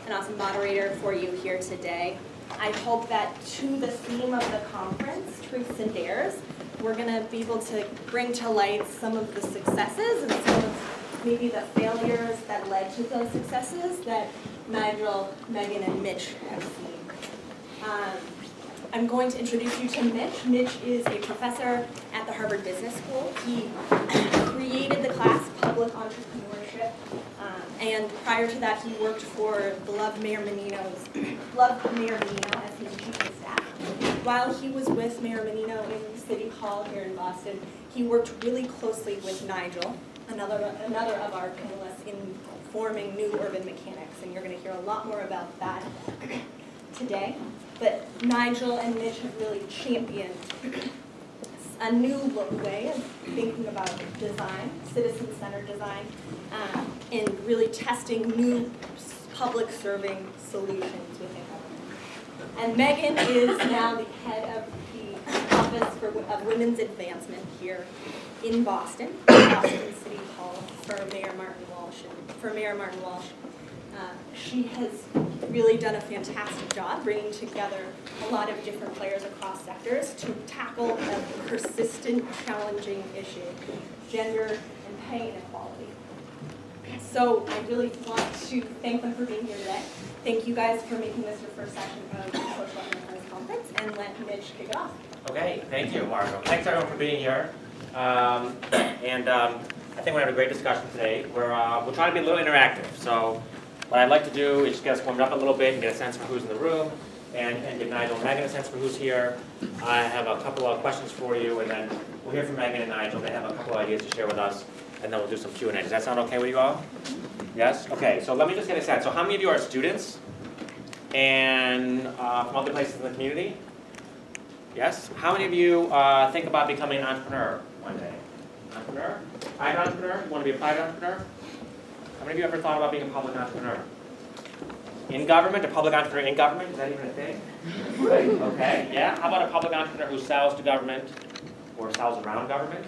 an awesome moderator for you here today. I hope that to the theme of the conference, Truths and Dares, we're going to be able to bring to light some of the successes and some of maybe the failures that led to those successes that Nigel, Megan, and Mitch have seen. I'm going to introduce you to Mitch. Mitch is a professor at the Harvard Business School. He created the class Public Entrepreneurship, and prior to that, he worked for beloved Mayor Menino as his chief of staff. While he was with Mayor Menino in City Hall here in Boston, he worked really closely with Nigel, another of our panelists, in forming new urban mechanics, and you're going to hear a lot more about that today. But Nigel and Mitch have really championed a new way of thinking about design, citizen-centered design, and really testing new public-serving solutions within government. And Megan is now the head of the Office of Women's Advancement here in Boston City Hall for Mayor Martin Walsh. She has really done a fantastic job bringing together a lot of different players across sectors to tackle a persistent, challenging issue, gender and pay inequality. So I really want to thank them for being here today. Thank you guys for making this your first session of the Social Enterprise Conference, and let Mitch kick it off. Okay, thank you, Margo. Thanks everyone for being here. I think we're having a great discussion today. We're trying to be a little interactive. So what I'd like to do is just get us warmed up a little bit and get a sense for who's in the room, and give Nigel and Megan a sense for who's here. I have a couple of questions for you, and then we'll hear from Megan and Nigel. They have a couple of ideas to share with us, and then we'll do some Q&A. Does that sound okay with you all? Yes? Okay, so let me just get a sense. So how many of you are students and from other places in the community? Yes? How many of you think about becoming an entrepreneur one day? Entrepreneur? Private entrepreneur? You want to be a private entrepreneur? How many of you ever thought about being a public entrepreneur? In government? A public entrepreneur in government? Is that even a thing? Right. Okay. Yeah. How about a public entrepreneur who sells to government or sells around government?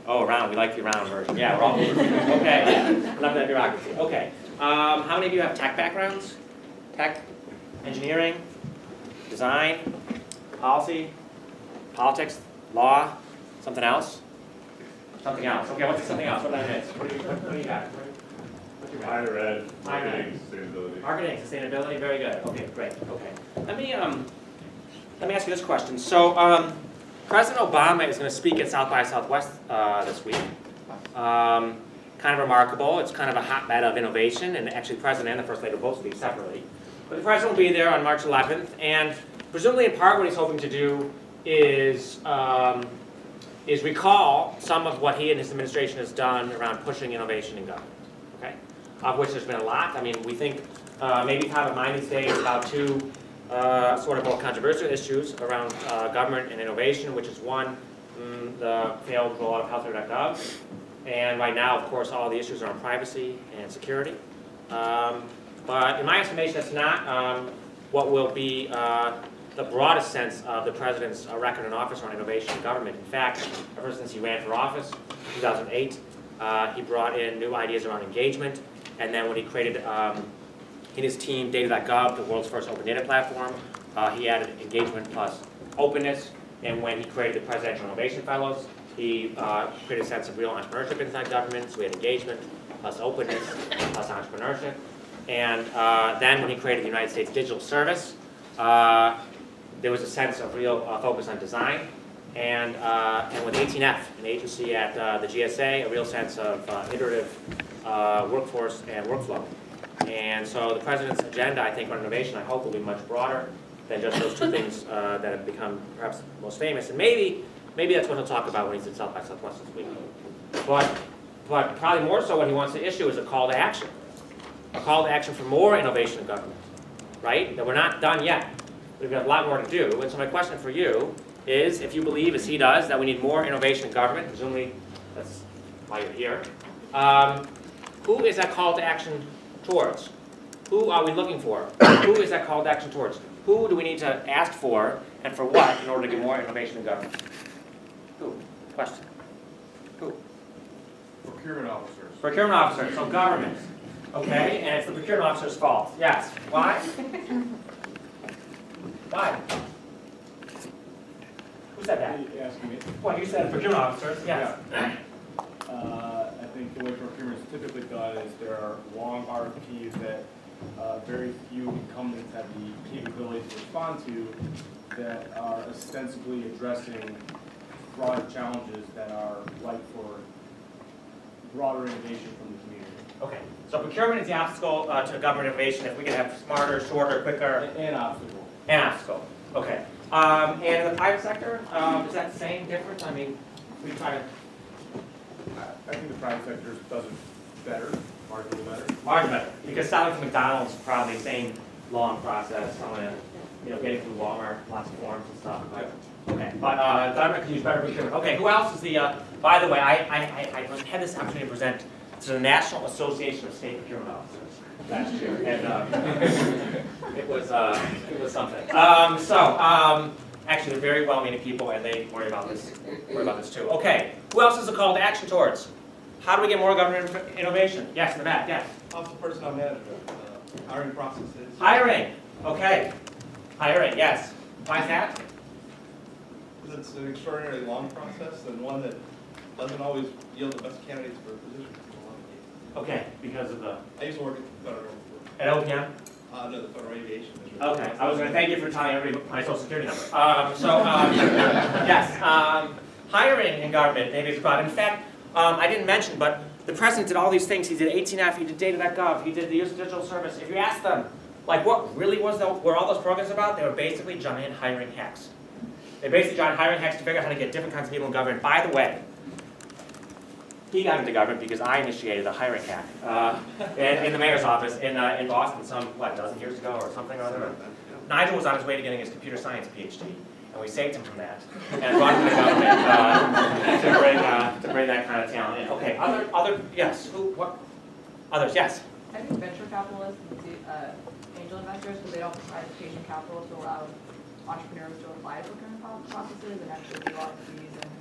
Oh, around. We like the around version. Yeah, we're all over. Okay. Yeah. Love that bureaucracy. Okay. How many of you have tech backgrounds? Tech? Engineering? Design? Policy? Politics? Law? Something else? Something else. Okay, what's something else? What did I miss? What do you got? Higher ed, marketing, sustainability. Marketing, sustainability, very good. Okay, great. Okay, let me ask you this question. So, President Obama is going to speak at South by Southwest this week. Kind of remarkable. It's kind of a hotbed of innovation, and actually, the President and the First Lady will both speak separately. But the President will be there on March 11th, and presumably, in part, what he's hoping to do is recall some of what he and his administration has done around pushing innovation in government. Okay. Of which there's been a lot. I mean, we think maybe top of mind these days about two sort of more controversial issues around government and innovation, which is one, the failed rollout of healthcare.gov, and right now, of course, all the issues are on privacy and security. But in my estimation, that's not what will be the broadest sense of the President's record in office on innovation in government. In fact, ever since he ran for office in 2008, he brought in new ideas around engagement, and then when he created in his team Data.gov, the world's first open data platform, he added engagement plus openness, and when he created the Presidential Innovation Fellows, he created a sense of real entrepreneurship inside government, so we had engagement plus openness plus entrepreneurship, and then when he created the United States Digital Service, there was a sense of real focus on design, and with 18F, an agency at the GSA, a real sense of iterative workforce and workflow. And so the President's agenda, I think, on innovation, I hope will be much broader than just those two things that have become perhaps most famous. And maybe that's what he'll talk about when he's at South by Southwest this week. But probably more so what he wants to issue is a call to action. A call to action for more innovation in government, right? That we're not done yet. We've got a lot more to do. And so my question for you is, if you believe, as he does, that we need more innovation in government, presumably that's why you're here, who is that call to action towards? Who are we looking for? Who is that call to action towards? Who do we need to ask for, and for what, in order to get more innovation in government? Who? Question. Who? Procurement officers. Procurement officers, so government. okay, and it's the procurement officer's fault. Yes. Why? Why? Who said that? You asking me? Well, you said procurement officers, yes. I think the way procurement is typically done is there are long RFPs that very few incumbents have the capability to respond to that are ostensibly addressing broader challenges that are ripe for broader innovation from the community. Okay, so procurement is the obstacle to government innovation. If we can have smarter, shorter, quicker, An obstacle. an obstacle. Okay. And in the private sector, is that the same difference? I mean, we try to I think the private sector does it better, marginally better. margin better, because selling to McDonald's is probably the same long process. Selling, getting through Walmart, lots of forms and stuff. Okay, but government can use better procurement. Okay, who else is the? By the way, I had this opportunity to present to the National Association of State Procurement Officers last year, and it was something. Actually, they're very well-meaning people, and they worry about this too. Okay, who else is a call to action towards? How do we get more government innovation? Yes, in the back. Yes. Office personnel management, hiring processes. Hiring. Okay. Hiring. Yes. Why is that? Because it's an extraordinarily long process and one that doesn't always yield the best candidates for positions in a lot of cases. Okay, because of the I used to work at the federal, at OPM. no, the Federal Aviation Administration. Okay, I was going to thank you for telling everybody my social security number. Yes, hiring in government, maybe it's broad. In fact, I didn't mention, but the president did all these things. He did 18F, he did data.gov, he did the use of digital service. If you ask them, like what really were all those programs about? They were basically giant hiring hacks. They basically giant hiring hacks to figure out how to get different kinds of people in government. By the way, he got into government because I initiated a hiring hack in the mayor's office in Boston a dozen years ago or something or other. Nigel was on his way to getting his computer science PhD, and we saved him from that and brought him to government to bring that kind of talent in. Okay, other yes, what? Others, yes. I think venture capitalists and angel investors, because they don't provide patient capital to allow entrepreneurs to apply to procurement processes and actually do RFPs and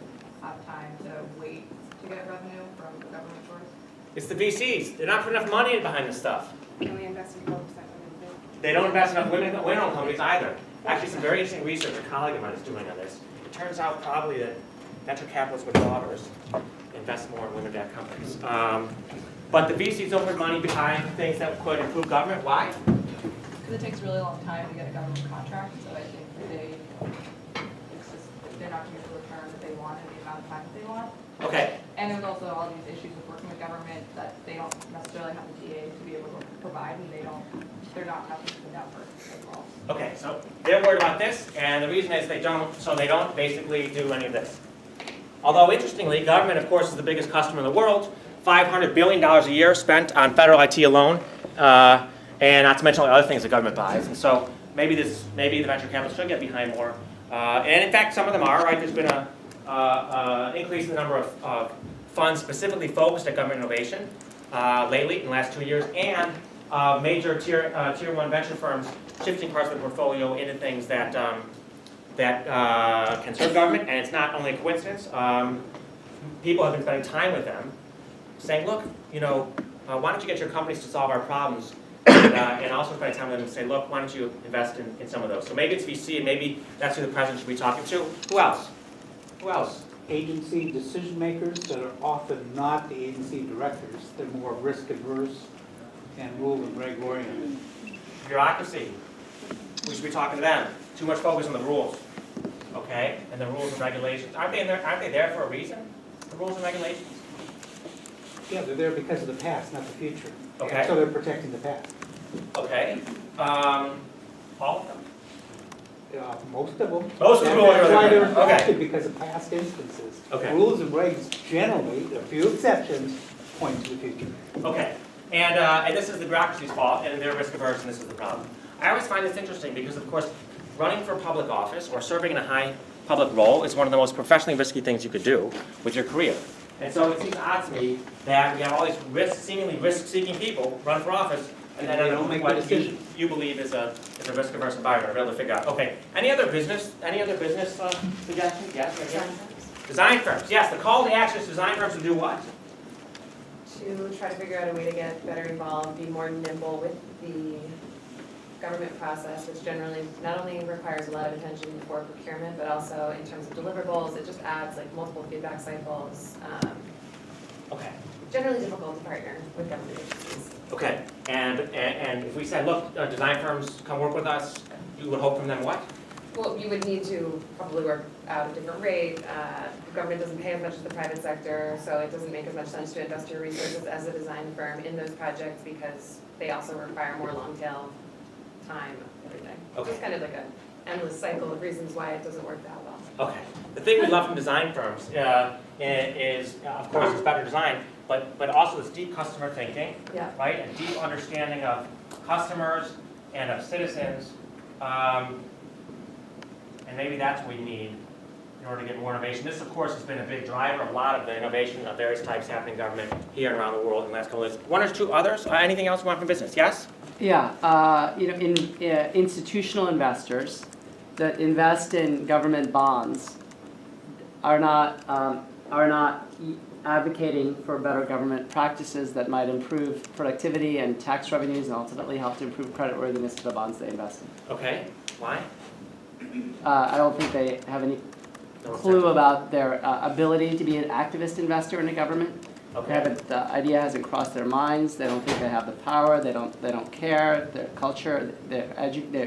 have time to wait to get revenue from the government source. It's the VCs. They're not putting enough money behind this stuff. And we invest in 12% women too. They don't invest enough women-owned companies either. Actually, some very interesting research a colleague of mine is doing on this. It turns out probably that venture capitalists with daughters invest more in women-backed companies. But the VCs don't put money behind things that could improve government. Why? Because it takes a really long time to get a government contract, so I think they're not going to get the return that they want in the amount of time that they want. Okay. And there's also all these issues with working with government that they don't necessarily have the DA to be able to provide, and they're not having the network as well. Okay, so they're worried about this, and the reason is they don't basically do any of this. Although, interestingly, government, of course, is the biggest customer in the world. $500 billion a year spent on federal IT alone, and not to mention all the other things the government buys. And so maybe the venture capitalists should get behind more. And in fact, some of them are, right? There's been an increase in the number of funds specifically focused at government innovation lately in the last 2 years, and major tier 1 venture firms shifting parts of the portfolio into things that can serve government. And it's not only a coincidence. People have been spending time with them, saying, look, why don't you get your companies to solve our problems? And also spending time with them and say, look, why don't you invest in some of those? So maybe it's VC, and maybe that's who the president should be talking to. Who else? Who else? Agency decision makers that are often not the agency directors. They're more risk averse and rule and reg oriented. Bureaucracy. We should be talking to them. Too much focus on the rules, okay? And the rules and regulations. Aren't they there for a reason? The rules and regulations. Yeah, they're there because of the past, not the future. Okay. So they're protecting the past. Okay. All of them. Most of them. Most of them. That's why they're Okay. enacted, because of past instances. Okay. Rules and regs generally, a few exceptions, point to the future. Okay. And this is the bureaucracy's fault, and they're risk averse, and this is the problem. I always find this interesting because, of course, running for public office or serving in a high public role is one of the most professionally risky things you could do with your career. And so it seems odd to me that we have all these seemingly risk-seeking people run for office, and then they don't make the what decision. you believe is a risk-averse environment. We're able to figure out. Okay. Any other business suggestions? Yes. Right here. Design firms. Yes. The call to action is design firms to do what? to try to figure out a way to get better involved, be more nimble with the government process, which generally not only requires a lot of attention for procurement, but also in terms of deliverables, it just adds like multiple feedback cycles. Okay. Generally difficult to partner with government agencies. Okay, and if we said, look, design firms come work with us, you would hope from them what? Well, you would need to probably work out a different rate. The government doesn't pay as much as the private sector, so it doesn't make as much sense to invest your resources as a design firm in those projects because they also require more long tail time, everything. Okay. It's kind of like an endless cycle of reasons why it doesn't work that well. Okay. The thing we love from design firms is, of course, it's better design, but also this deep customer thinking, Yeah. right? And deep understanding of customers and of citizens. And maybe that's what we need in order to get more innovation. This, of course, has been a big driver of a lot of the innovation of various types happening in government here and around the world in the last couple of years. One or two others? Anything else you want from business? Yes? Yeah, institutional investors that invest in government bonds are not advocating for better government practices that might improve productivity and tax revenues and ultimately help to improve creditworthiness of the bonds they invest in. Okay. Why? I don't think they have any No clue incentive. about their ability to be an activist investor in a government. They Okay. haven't, the idea hasn't crossed their minds. They don't think they have the power. They don't care. Their culture, their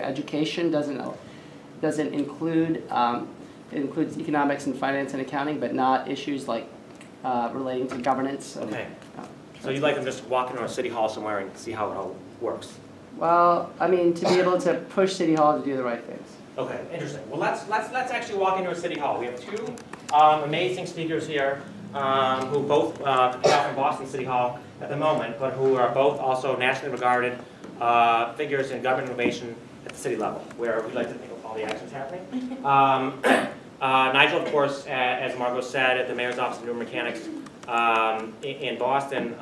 education doesn't include includes economics and finance and accounting, but not issues like relating to governance. And, Okay. So you'd like them just to walk into a city hall somewhere and see how it all works? Well, I mean, to be able to push City Hall to do the right things. Okay, interesting. Well, let's actually walk into a city hall. We have two amazing speakers here who both hail from Boston City Hall at the moment, but who are both also nationally regarded figures in government innovation at the city level, where we like to think of all the actions happening. Nigel, of course, as Margot said, at the Mayor's Office of New Mechanics in Boston,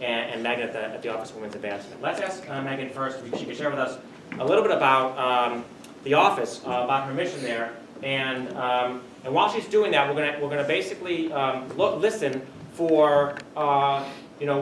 and Megan at the Office of Women's Advancement. Let's ask Megan first if she could share with us a little bit about the office, about her mission there, and while she's doing that, we're gonna basically listen for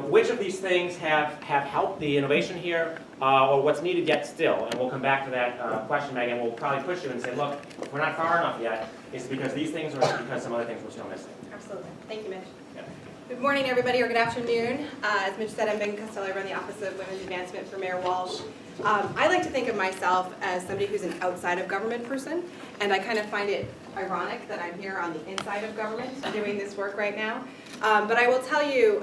which of these things have helped the innovation here, or what's needed yet still, and we'll come back to that question, Megan. We'll probably push you and say, look, if we're not far enough yet, is it because these things, or is it because some other things we're still missing? Absolutely. Thank you, Mitch. Yeah. Good morning, everybody, or good afternoon. As Mitch said, I'm Megan Costello. I run the Office of Women's Advancement for Mayor Walsh. I like to think of myself as somebody who's an outside of government person, and I kind of find it ironic that I'm here on the inside of government doing this work right now. But I will tell you,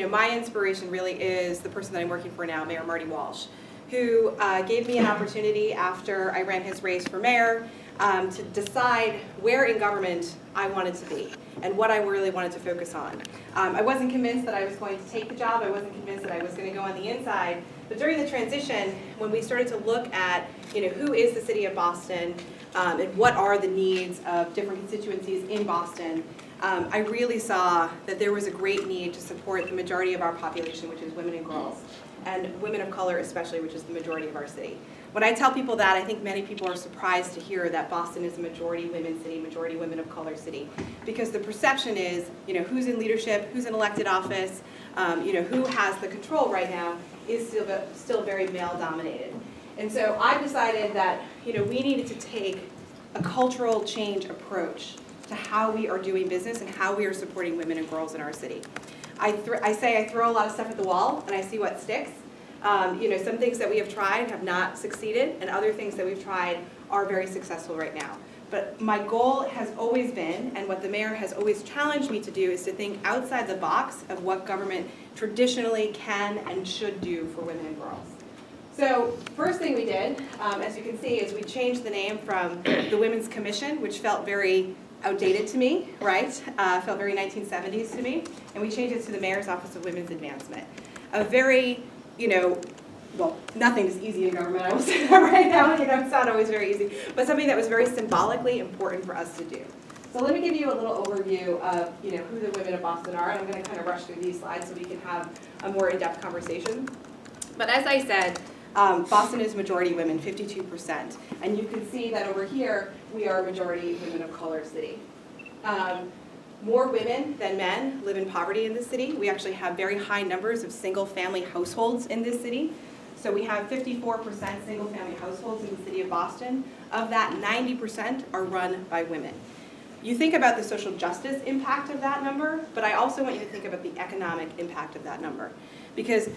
my inspiration really is the person that I'm working for now, Mayor Marty Walsh, who gave me an opportunity after I ran his race for mayor to decide where in government I wanted to be and what I really wanted to focus on. I wasn't convinced that I was going to take the job. I wasn't convinced that I was going to go on the inside. But during the transition, when we started to look at, who is the city of Boston and what are the needs of different constituencies in Boston, I really saw that there was a great need to support the majority of our population, which is women and girls, and women of color especially, which is the majority of our city. When I tell people that, I think many people are surprised to hear that Boston is a majority women city, majority women of color city, because the perception is, who's in leadership, who's in elected office, who has the control right now is still very male dominated. And so I decided that, we needed to take a cultural change approach to how we are doing business and how we are supporting women and girls in our city. I throw a lot of stuff at the wall and I see what sticks. Some things that we have tried have not succeeded, and other things that we've tried are very successful right now. But my goal has always been, and what the mayor has always challenged me to do, is to think outside the box of what government traditionally can and should do for women and girls. So first thing we did, as you can see, is we changed the name from the Women's Commission, which felt very outdated to me, right? Felt very 1970s to me, and we changed it to the Mayor's Office of Women's Advancement. A very, well, nothing is easy in government, I will say that right now, it's not always very easy, but something that was very symbolically important for us to do. So let me give you a little overview of, who the women of Boston are, and I'm going to kind of rush through these slides so we can have a more in-depth conversation. But as I said, Boston is majority women, 52%, and you can see that over here we are a majority women of color city. More women than men live in poverty in this city. We actually have very high numbers of single-family households in this city. So we have 54% single-family households in the city of Boston. Of that, 90% are run by women. You think about the social justice impact of that number, but I also want you to think about the economic impact of that number. Because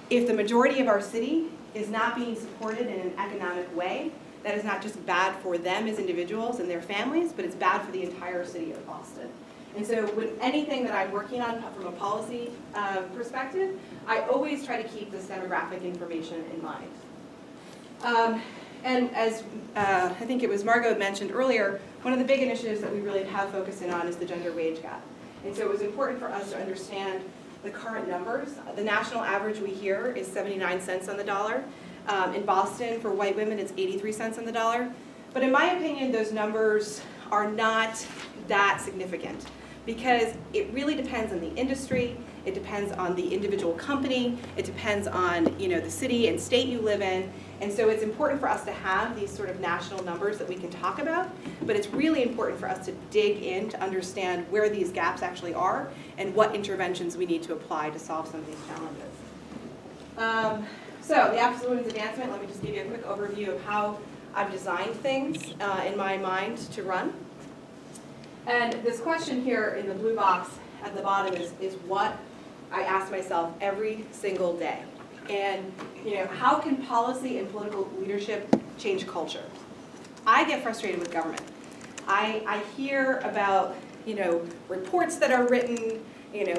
if the majority of our city is not being supported in an economic way, that is not just bad for them as individuals and their families, but it's bad for the entire city of Boston. And so with anything that I'm working on from a policy perspective, I always try to keep this demographic information in mind. And as I think it was Margot mentioned earlier, one of the big initiatives that we really have focused in on is the gender wage gap. And so it was important for us to understand the current numbers. The national average we hear is 79 cents on the dollar. In Boston, for white women, it's 83 cents on the dollar. But in my opinion, those numbers are not that significant because it really depends on the industry, it depends on the individual company, it depends on the city and state you live in. And so it's important for us to have these sort of national numbers that we can talk about, but it's really important for us to dig in to understand where these gaps actually are and what interventions we need to apply to solve some of these challenges. So the Office of Women's Advancement, let me just give you a quick overview of how I've designed things in my mind to run. And this question here in the blue box at the bottom is what I ask myself every single day. And how can policy and political leadership change culture? I get frustrated with government. I hear about reports that are written,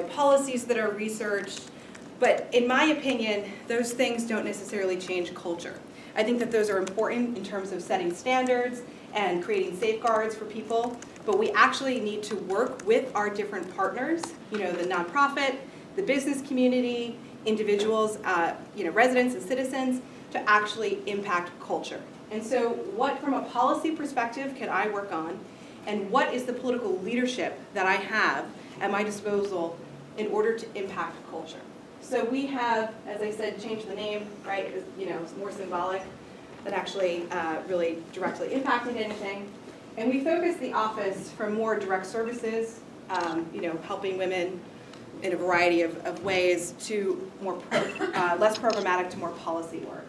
policies that are researched, but in my opinion, those things don't necessarily change culture. I think that those are important in terms of setting standards and creating safeguards for people, but we actually need to work with our different partners, the nonprofit, the business community, individuals, residents and citizens, to actually impact culture. And so what, from a policy perspective, can I work on, and what is the political leadership that I have at my disposal in order to impact culture? So we have, as I said, changed the name, right? It's more symbolic than actually really directly impacting anything. And we focus the office from more direct services, helping women in a variety of ways, to more less programmatic to more policy work.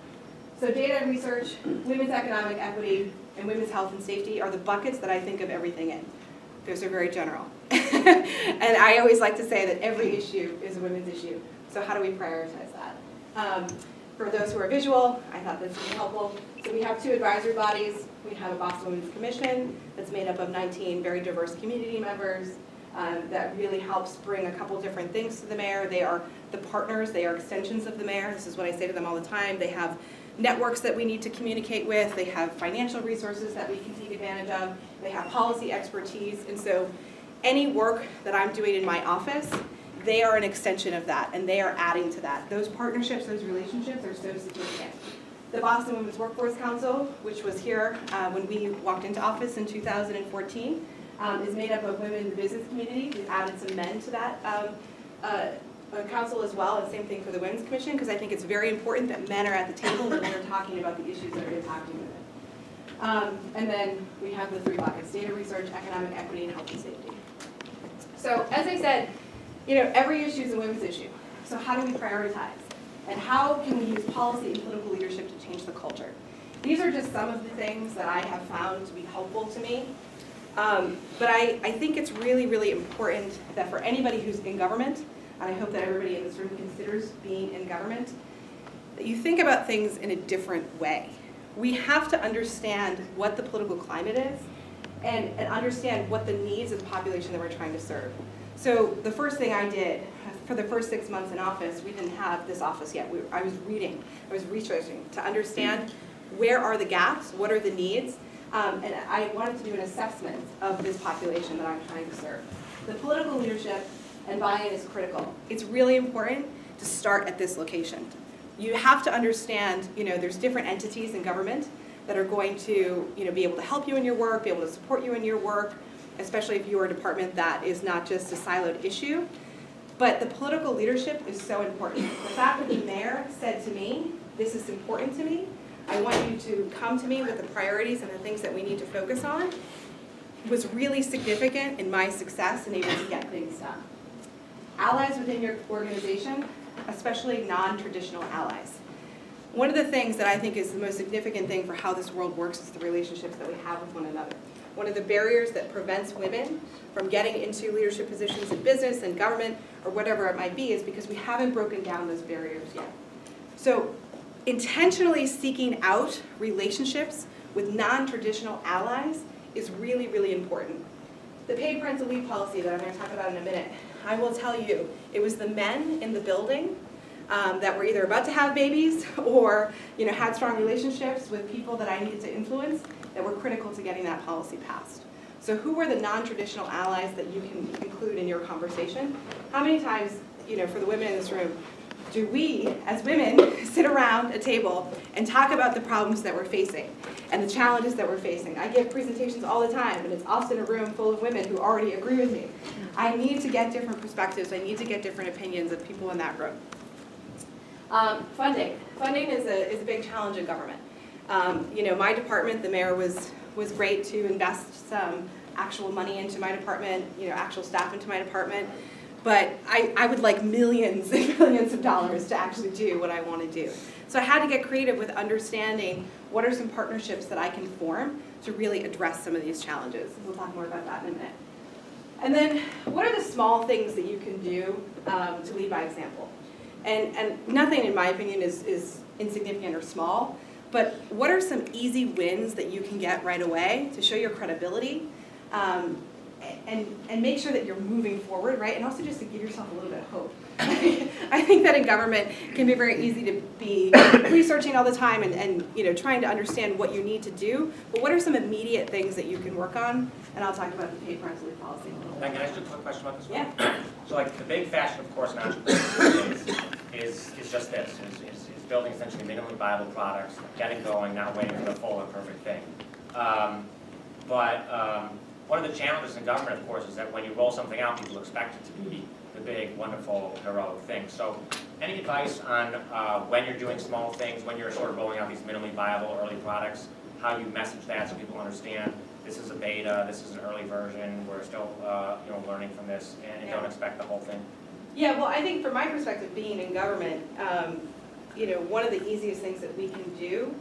So data research, women's economic equity, and women's health and safety are the buckets that I think of everything in. Those are very general. And I always like to say that every issue is a women's issue. So how do we prioritize that? For those who are visual, I thought this would be helpful. So we have two advisory bodies. We have a Boston Women's Commission that's made up of 19 very diverse community members that really helps bring a couple different things to the mayor. They are the partners, they are extensions of the mayor. This is what I say to them all the time. They have networks that we need to communicate with. They have financial resources that we can take advantage of. They have policy expertise. And so any work that I'm doing in my office, they are an extension of that, and they are adding to that. Those partnerships, those relationships are so significant. The Boston Women's Workforce Council, which was here when we walked into office in 2014, is made up of women in the business community. We've added some men to that council as well, and same thing for the Women's Commission, because I think it's very important that men are at the table when we're talking about the issues that are impacting women. And then we have the three buckets: data research, economic equity, and health and safety. So as I said, every issue is a women's issue. So how do we prioritize? And how can we use policy and political leadership to change the culture? These are just some of the things that I have found to be helpful to me. But I think it's really, really important that for anybody who's in government, and I hope that everybody in this room considers being in government, that you think about things in a different way. We have to understand what the political climate is and understand what the needs of the population that we're trying to serve. So the first thing I did, for the first 6 months in office, we didn't have this office yet. I was reading, I was researching to understand where are the gaps, what are the needs, and I wanted to do an assessment of this population that I'm trying to serve. The political leadership and buy-in is critical. It's really important to start at this location. You have to understand, there's different entities in government that are going to, be able to help you in your work, be able to support you in your work, especially if you're a department that is not just a siloed issue. But the political leadership is so important. The fact that the mayor said to me, this is important to me, I want you to come to me with the priorities and the things that we need to focus on, was really significant in my success in able to get things done. Allies within your organization, especially non-traditional allies. One of the things that I think is the most significant thing for how this world works is the relationships that we have with one another. One of the barriers that prevents women from getting into leadership positions in business and government or whatever it might be is because we haven't broken down those barriers yet. So intentionally seeking out relationships with non-traditional allies is really, really important. The paid parental leave policy that I'm going to talk about in a minute, I will tell you, it was the men in the building that were either about to have babies or had strong relationships with people that I needed to influence that were critical to getting that policy passed. So who are the non-traditional allies that you can include in your conversation? How many times, for the women in this room, do we, as women, sit around a table and talk about the problems that we're facing and the challenges that we're facing? I give presentations all the time, and it's often a room full of women who already agree with me. I need to get different perspectives. I need to get different opinions of people in that room. Funding. Funding is a big challenge in government. My department, the mayor was great to invest some actual money into my department, actual staff into my department. But I would like millions and millions of dollars to actually do what I want to do. So I had to get creative with understanding what are some partnerships that I can form to really address some of these challenges. We'll talk more about that in a minute. And then what are the small things that you can do to lead by example? And nothing, in my opinion, is insignificant or small. But what are some easy wins that you can get right away to show your credibility? And make sure that you're moving forward, right? And also just to give yourself a little bit of hope. I think that in government it can be very easy to be researching all the time and trying to understand what you need to do. But what are some immediate things that you can work on? And I'll talk about the paid parental leave policy in a little bit. Can I ask you a quick question about this one? Yeah. So like the big fashion, of course, in entrepreneurship is just this, is building essentially minimally viable products, getting going, not waiting for the full and perfect thing. One of the challenges in government, of course, is that when you roll something out, people expect it to be the big, wonderful, heroic thing. So any advice on when you're doing small things, when you're sort of rolling out these minimally viable early products, how you message that so people understand this is a beta, this is an early version, we're still learning from this, and don't expect the whole thing? Yeah, well, I think from my perspective, being in government, one of the easiest things that we can do,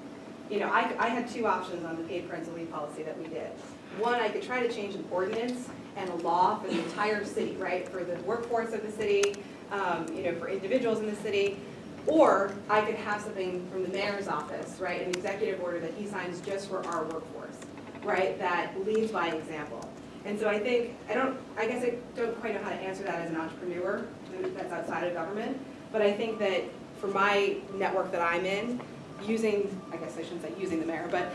I had two options on the paid parental leave policy that we did. One, I could try to change an ordinance and a law for the entire city, right? For the workforce of the city, for individuals in the city. Or I could have something from the mayor's office, right? An executive order that he signs just for our workforce, right? That leads by example. And so I guess I don't quite know how to answer that as an entrepreneur that's outside of government. But I think that for my network that I'm in, I guess I shouldn't say using the mayor, but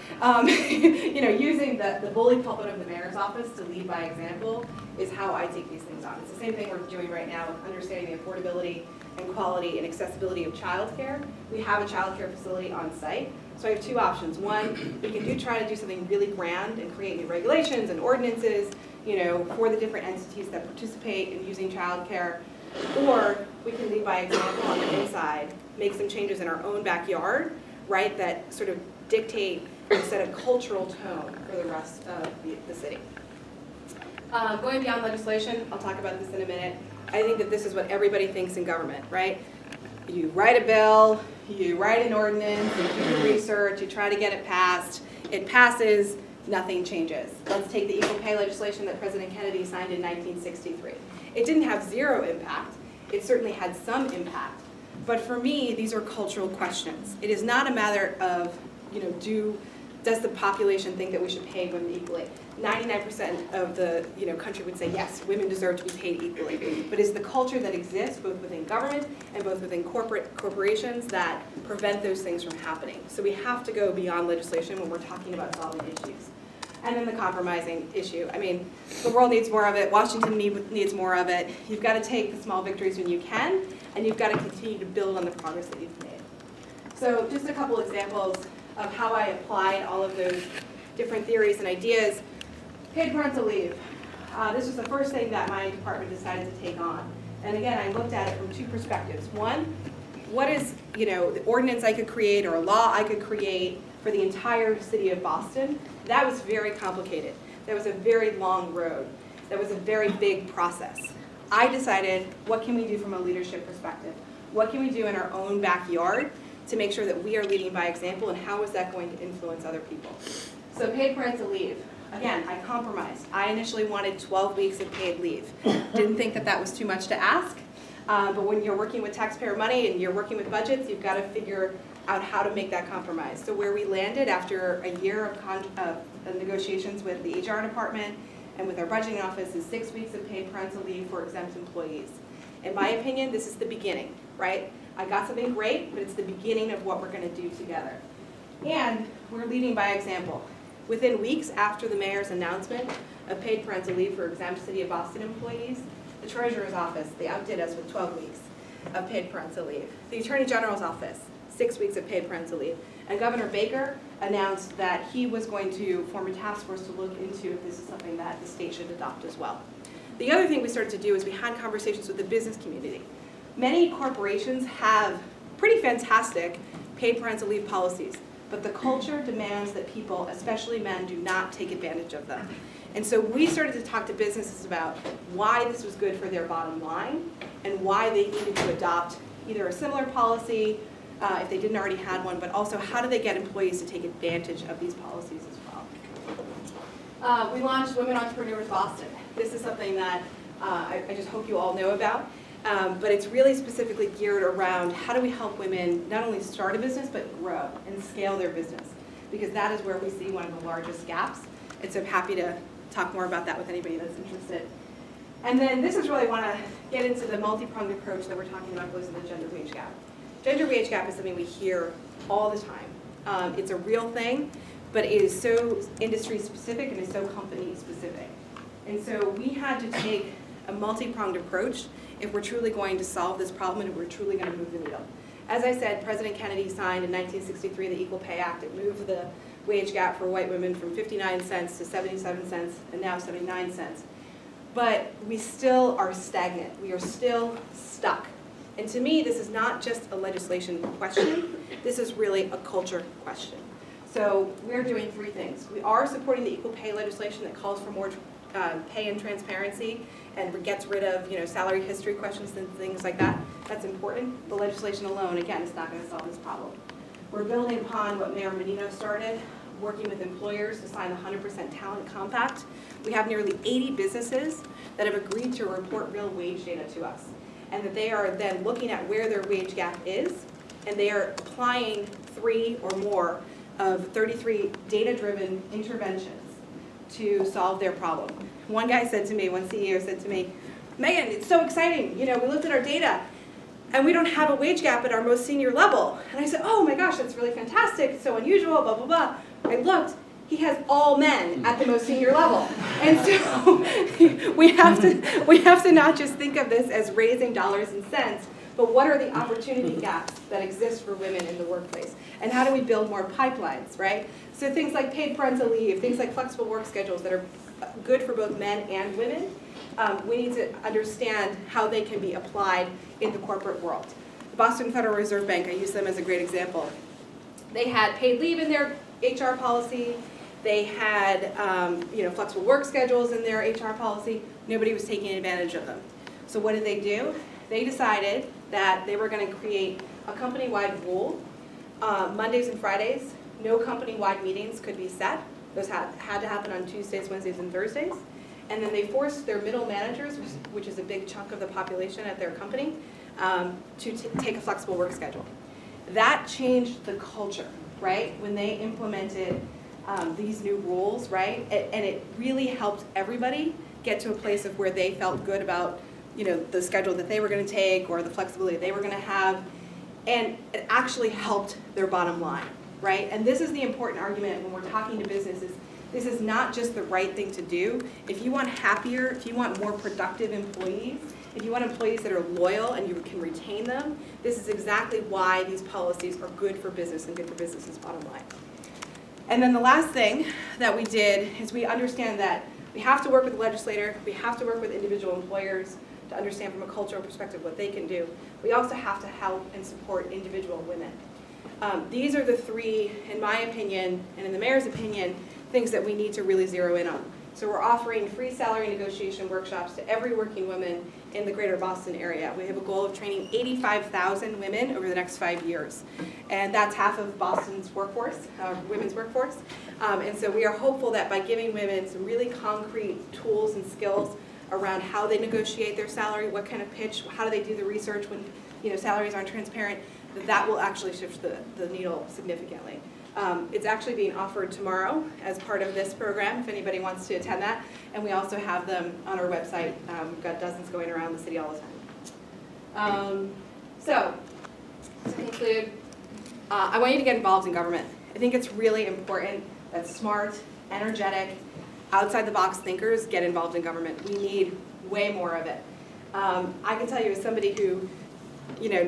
using the bully pulpit of the mayor's office to lead by example is how I take these things on. It's the same thing we're doing right now with understanding the affordability and quality and accessibility of childcare. We have a childcare facility on site, so I have two options. One, we can try to do something really grand and create new regulations and ordinances, for the different entities that participate in using childcare, or we can lead by example on the inside, make some changes in our own backyard, right, that sort of dictate and set a cultural tone for the rest of the city. Going beyond legislation, I'll talk about this in a minute. I think that this is what everybody thinks in government, right? You write a bill, you write an ordinance, you do your research, you try to get it passed, it passes, nothing changes. Let's take the equal pay legislation that President Kennedy signed in 1963. It didn't have zero impact. It certainly had some impact. But for me, these are cultural questions. It is not a matter of, does the population think that we should pay women equally? 99% of the country would say yes, women deserve to be paid equally. But it's the culture that exists both within government and both within corporations that prevent those things from happening. So we have to go beyond legislation when we're talking about solving issues. And then the compromising issue. I mean, the world needs more of it. Washington needs more of it. You've got to take the small victories when you can, and you've got to continue to build on the progress that you've made. So just a couple examples of how I applied all of those different theories and ideas. Paid parental leave. This was the first thing that my department decided to take on. And again, I looked at it from two perspectives. One, what is the ordinance I could create or a law I could create for the entire city of Boston? That was very complicated. That was a very long road. That was a very big process. I decided, what can we do from a leadership perspective? What can we do in our own backyard to make sure that we are leading by example, and how is that going to influence other people? So paid parental leave. Again, I compromised. I initially wanted 12 weeks of paid leave. Didn't think that that was too much to ask, but when you're working with taxpayer money and you're working with budgets, you've got to figure out how to make that compromise. So where we landed after a year of negotiations with the HR department and with our budgeting office is 6 weeks of paid parental leave for exempt employees. In my opinion, this is the beginning, right? I got something great, but it's the beginning of what we're going to do together. And we're leading by example. Within weeks after the mayor's announcement of paid parental leave for exempt City of Boston employees, the Treasurer's Office, they outdid us with 12 weeks of paid parental leave. The Attorney General's Office, 6 weeks of paid parental leave. And Governor Baker announced that he was going to form a task force to look into if this is something that the state should adopt as well. The other thing we started to do is we had conversations with the business community. Many corporations have pretty fantastic paid parental leave policies, but the culture demands that people, especially men, do not take advantage of them. And so we started to talk to businesses about why this was good for their bottom line and why they needed to adopt either a similar policy, if they didn't already have one, but also how do they get employees to take advantage of these policies as well. We launched Women Entrepreneurs Boston. This is something that I just hope you all know about, but it's really specifically geared around how do we help women not only start a business, but grow and scale their business, because that is where we see one of the largest gaps. And so I'm happy to talk more about that with anybody that's interested. And then this is really want to get into the multi-pronged approach that we're talking about closing the gender wage gap. Gender wage gap is something we hear all the time. It's a real thing, but it is so industry specific and it's so company specific. And so we had to take a multi-pronged approach if we're truly going to solve this problem and if we're truly going to move the needle. As I said, President Kennedy signed in 1963 the Equal Pay Act. It moved the wage gap for white women from 59 cents to 77 cents and now 79 cents. But we still are stagnant. We are still stuck. And to me, this is not just a legislation question. This is really a culture question. So we're doing three things. We are supporting the equal pay legislation that calls for more pay and transparency and gets rid of salary history questions and things like that. That's important. The legislation alone, again, is not going to solve this problem. We're building upon what Mayor Menino started, working with employers to sign the 100% Talent Compact. We have nearly 80 businesses that have agreed to report real wage data to us, and that they are then looking at where their wage gap is, and they are applying 3 or more of 33 data-driven interventions to solve their problem. One guy said to me, one CEO said to me, Megan, it's so exciting, we looked at our data, and we don't have a wage gap at our most senior level. And I said, oh my gosh, that's really fantastic, it's so unusual, blah, blah, blah. I looked, he has all men at the most senior level. And so we have to not just think of this as raising dollars and cents, but what are the opportunity gaps that exist for women in the workplace? And how do we build more pipelines, right? So things like paid parental leave, things like flexible work schedules that are good for both men and women, we need to understand how they can be applied in the corporate world. The Boston Federal Reserve Bank, I use them as a great example. They had paid leave in their HR policy. They had flexible work schedules in their HR policy. Nobody was taking advantage of them. So what did they do? They decided that they were going to create a company-wide rule. Mondays and Fridays, no company-wide meetings could be set. Those had to happen on Tuesdays, Wednesdays, and Thursdays. And then they forced their middle managers, which is a big chunk of the population at their company, to take a flexible work schedule. That changed the culture, right? When they implemented these new rules, right? And it really helped everybody get to a place of where they felt good about, the schedule that they were going to take or the flexibility they were going to have. And it actually helped their bottom line, right? And this is the important argument when we're talking to businesses. This is not just the right thing to do. If you want happier, if you want more productive employees, if you want employees that are loyal and you can retain them, this is exactly why these policies are good for business and good for business's bottom line. And then the last thing that we did is we understand that we have to work with the legislator, we have to work with individual employers to understand from a cultural perspective what they can do. We also have to help and support individual women. These are the three, in my opinion, and in the mayor's opinion, things that we need to really zero in on. So we're offering free salary negotiation workshops to every working woman in the greater Boston area. We have a goal of training 85,000 women over the next 5 years. And that's half of Boston's workforce, women's workforce. And so we are hopeful that by giving women some really concrete tools and skills around how they negotiate their salary, what kind of pitch, how do they do the research when salaries aren't transparent, that will actually shift the needle significantly. It's actually being offered tomorrow as part of this program, if anybody wants to attend that. And we also have them on our website. We've got dozens going around the city all the time. So, to conclude, I want you to get involved in government. I think it's really important that smart, energetic, outside-the-box thinkers get involved in government. We need way more of it. I can tell you as somebody who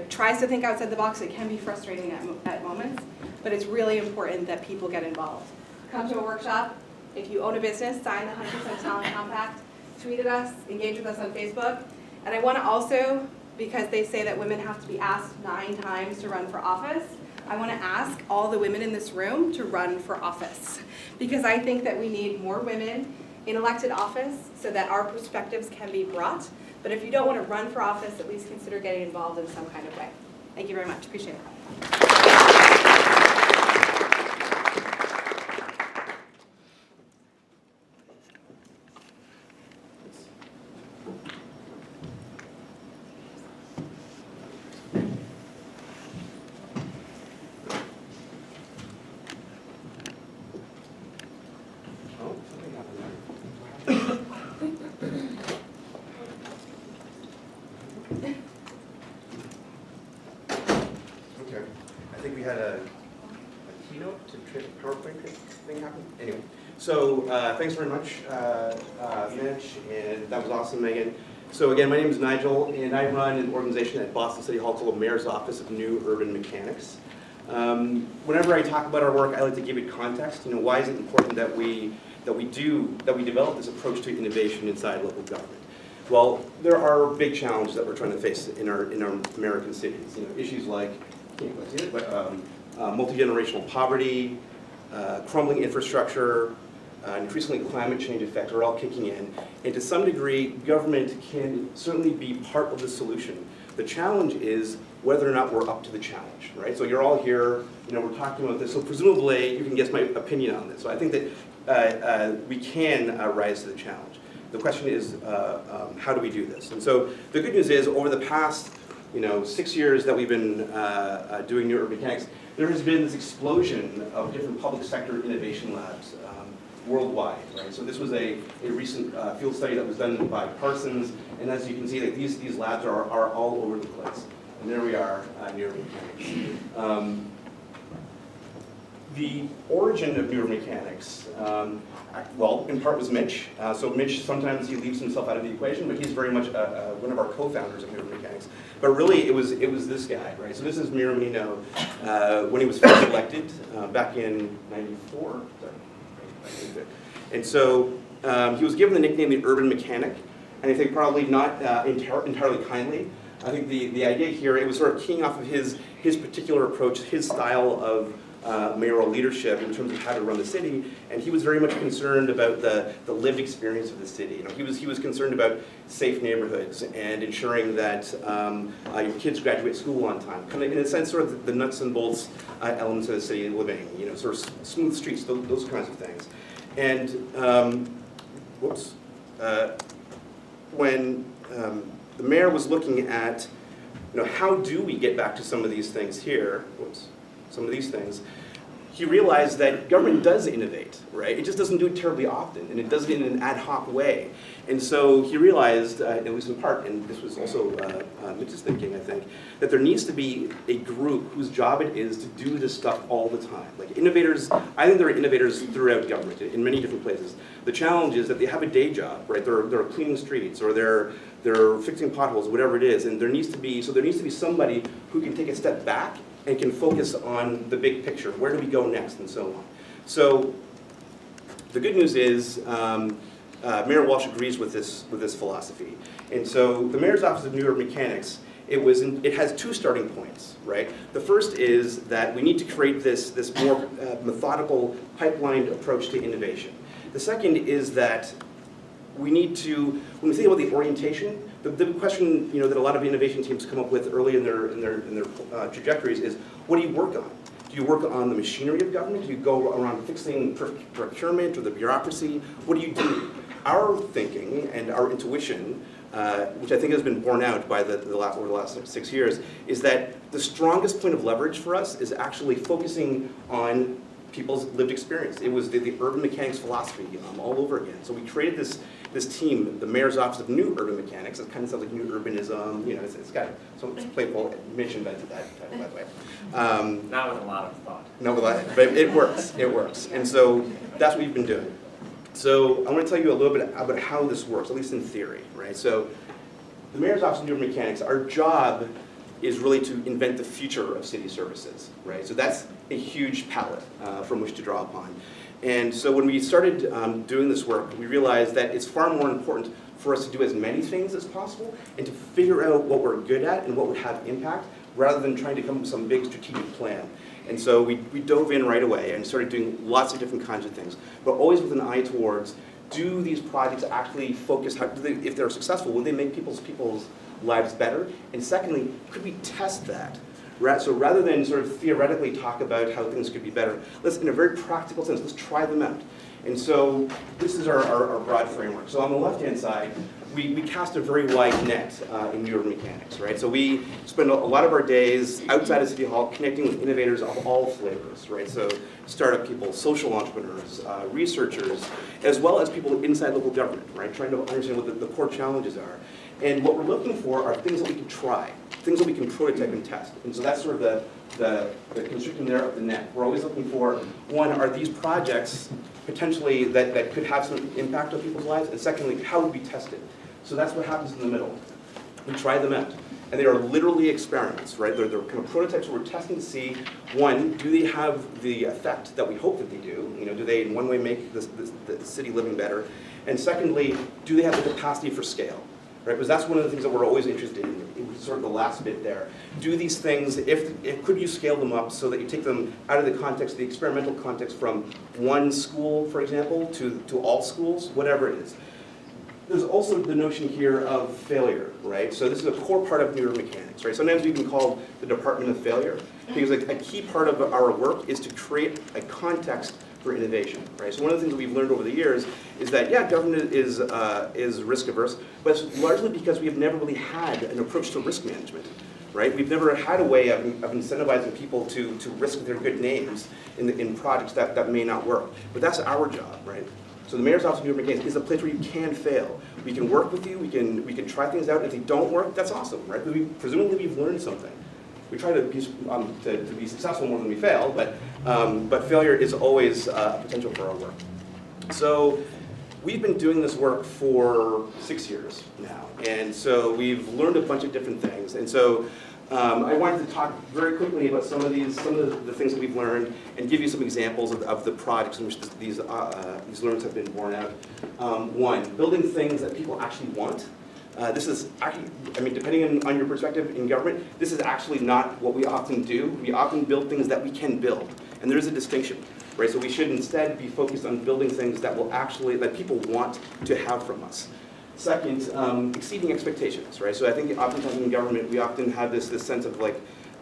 tries to think outside the box, it can be frustrating at moments, but it's really important that people get involved. Come to a workshop. If you own a business, sign the 100% Talent Compact, tweet at us, engage with us on Facebook. And I want to also, because they say that women have to be asked 9 times to run for office, I want to ask all the women in this room to run for office. Because I think that we need more women in elected office so that our perspectives can be brought. But if you don't want to run for office, at least consider getting involved in some kind of way. Thank you very much. Appreciate it. Okay. I think we had a keynote to PowerPoint thing happen. Anyway, so thanks very much, Mitch, and that was awesome, Megan. So again, my name is Nigel, and I run an organization at Boston City Hall called Mayor's Office of New Urban Mechanics. Whenever I talk about our work, I like to give it context. Why is it important that we develop this approach to innovation inside local government? Well, there are big challenges that we're trying to face in our American cities. Issues like multi-generational poverty, crumbling infrastructure, increasingly climate change effects are all kicking in. And to some degree, government can certainly be part of the solution. The challenge is whether or not we're up to the challenge, right? So you're all here, we're talking about this, so presumably you can guess my opinion on this. So I think that we can rise to the challenge. The question is, how do we do this? And so the good news is, over the past 6 years that we've been doing new urban mechanics, there has been this explosion of different public sector innovation labs worldwide, right? So this was a recent field study that was done by Parsons, and as you can see, like, these labs are all over the place. And there we are, new urban mechanics. The origin of new urban mechanics, well, in part was Mitch. So Mitch, sometimes he leaves himself out of the equation, but he's very much one of our co-founders of new urban mechanics. But really, it was this guy, right? So this is Miramino when he was first elected back in '94. And so he was given the nickname the Urban Mechanic, and I think probably not entirely kindly. I think the idea here, it was sort of keying off of his particular approach, his style of mayoral leadership in terms of how to run the city, and he was very much concerned about the lived experience of the city. He was concerned about safe neighborhoods and ensuring that your kids graduate school on time. Kind of, in a sense, sort of the nuts and bolts elements of the city living. Sort of smooth streets, those kinds of things. And when the mayor was looking at, how do we get back to some of these things here? Some of these things, he realized that government does innovate, right? It just doesn't do it terribly often, and it does it in an ad hoc way. And so he realized, at least in part, and this was also Mitch's thinking, I think, that there needs to be a group whose job it is to do this stuff all the time. Like innovators, I think there are innovators throughout government in many different places. The challenge is that they have a day job, right? They're cleaning streets, or they're fixing potholes, whatever it is, and there needs to be somebody who can take a step back and can focus on the big picture. Where do we go next, and so on. So the good news is Mayor Walsh agrees with this philosophy. And so the Mayor's Office of New Urban Mechanics, it has 2 starting points, right? The first is that we need to create this more methodical, pipelined approach to innovation. The second is that we need to, when we think about the orientation, the question that a lot of innovation teams come up with early in their trajectories is, what do you work on? Do you work on the machinery of government? Do you go around fixing procurement or the bureaucracy? What do you do? Our thinking and our intuition, which I think has been borne out by over the last 6 years, is that the strongest point of leverage for us is actually focusing on people's lived experience. It was the urban mechanics philosophy all over again. So we created this team, the Mayor's Office of New Urban Mechanics. It kind of sounds like new urbanism. It's got some playful mission invented that title, by the way. Not with a lot of thought. No, but it works. It works. And so that's what we've been doing. So I want to tell you a little bit about how this works, at least in theory, right? So the Mayor's Office of New Urban Mechanics, our job is really to invent the future of city services, right? So that's a huge palette from which to draw upon. And so when we started doing this work, we realized that it's far more important for us to do as many things as possible and to figure out what we're good at and what would have impact, rather than trying to come up with some big strategic plan. And so we dove in right away and started doing lots of different kinds of things, but always with an eye towards, do these projects actually focus, if they're successful, will they make people's lives better? And secondly, could we test that? So rather than sort of theoretically talk about how things could be better, let's, in a very practical sense, let's try them out. And so this is our broad framework. So on the left-hand side, we cast a very wide net in New Urban Mechanics, right? So we spend a lot of our days outside of City Hall connecting with innovators of all flavors, right? So startup people, social entrepreneurs, researchers, as well as people inside local government, right? Trying to understand what the core challenges are. And what we're looking for are things that we can try, things that we can prototype and test. And so that's sort of the constriction there of the net. We're always looking for, one, are these projects potentially that could have some impact on people's lives? And secondly, how would we test it? So that's what happens in the middle. We try them out. And they are literally experiments, right? They're kind of prototypes where we're testing to see, one, do they have the effect that we hope that they do? Do they in one way make the city living better? And secondly, do they have the capacity for scale? Right, because that's one of the things that we're always interested in. It was sort of the last bit there. Do these things, could you scale them up so that you take them out of the context, the experimental context, from one school, for example, to all schools, whatever it is. There's also the notion here of failure, right? So this is a core part of New Urban Mechanics, right? Sometimes we've been called the Department of Failure, because a key part of our work is to create a context for innovation, right? So one of the things that we've learned over the years is that, yeah, government is risk averse, but it's largely because we have never really had an approach to risk management, right? We've never had a way of incentivizing people to risk their good names in projects that may not work. But that's our job, right? So the Mayor's Office of New Urban Mechanics is a place where you can fail. We can work with you, we can try things out, and if they don't work, that's awesome, right? Presumably we've learned something. We try to be successful more than we fail, but failure is always a potential for our work. So we've been doing this work for 6 years now, and so we've learned a bunch of different things. And so I wanted to talk very quickly about some of the things that we've learned and give you some examples of the projects in which these learnings have been borne out. One, building things that people actually want. This is actually, depending on your perspective in government, this is actually not what we often do. We often build things that we can build, and there is a distinction, right? So we should instead be focused on building things that that people want to have from us. Second, exceeding expectations, right? So I think oftentimes in government, we often have this sense of like,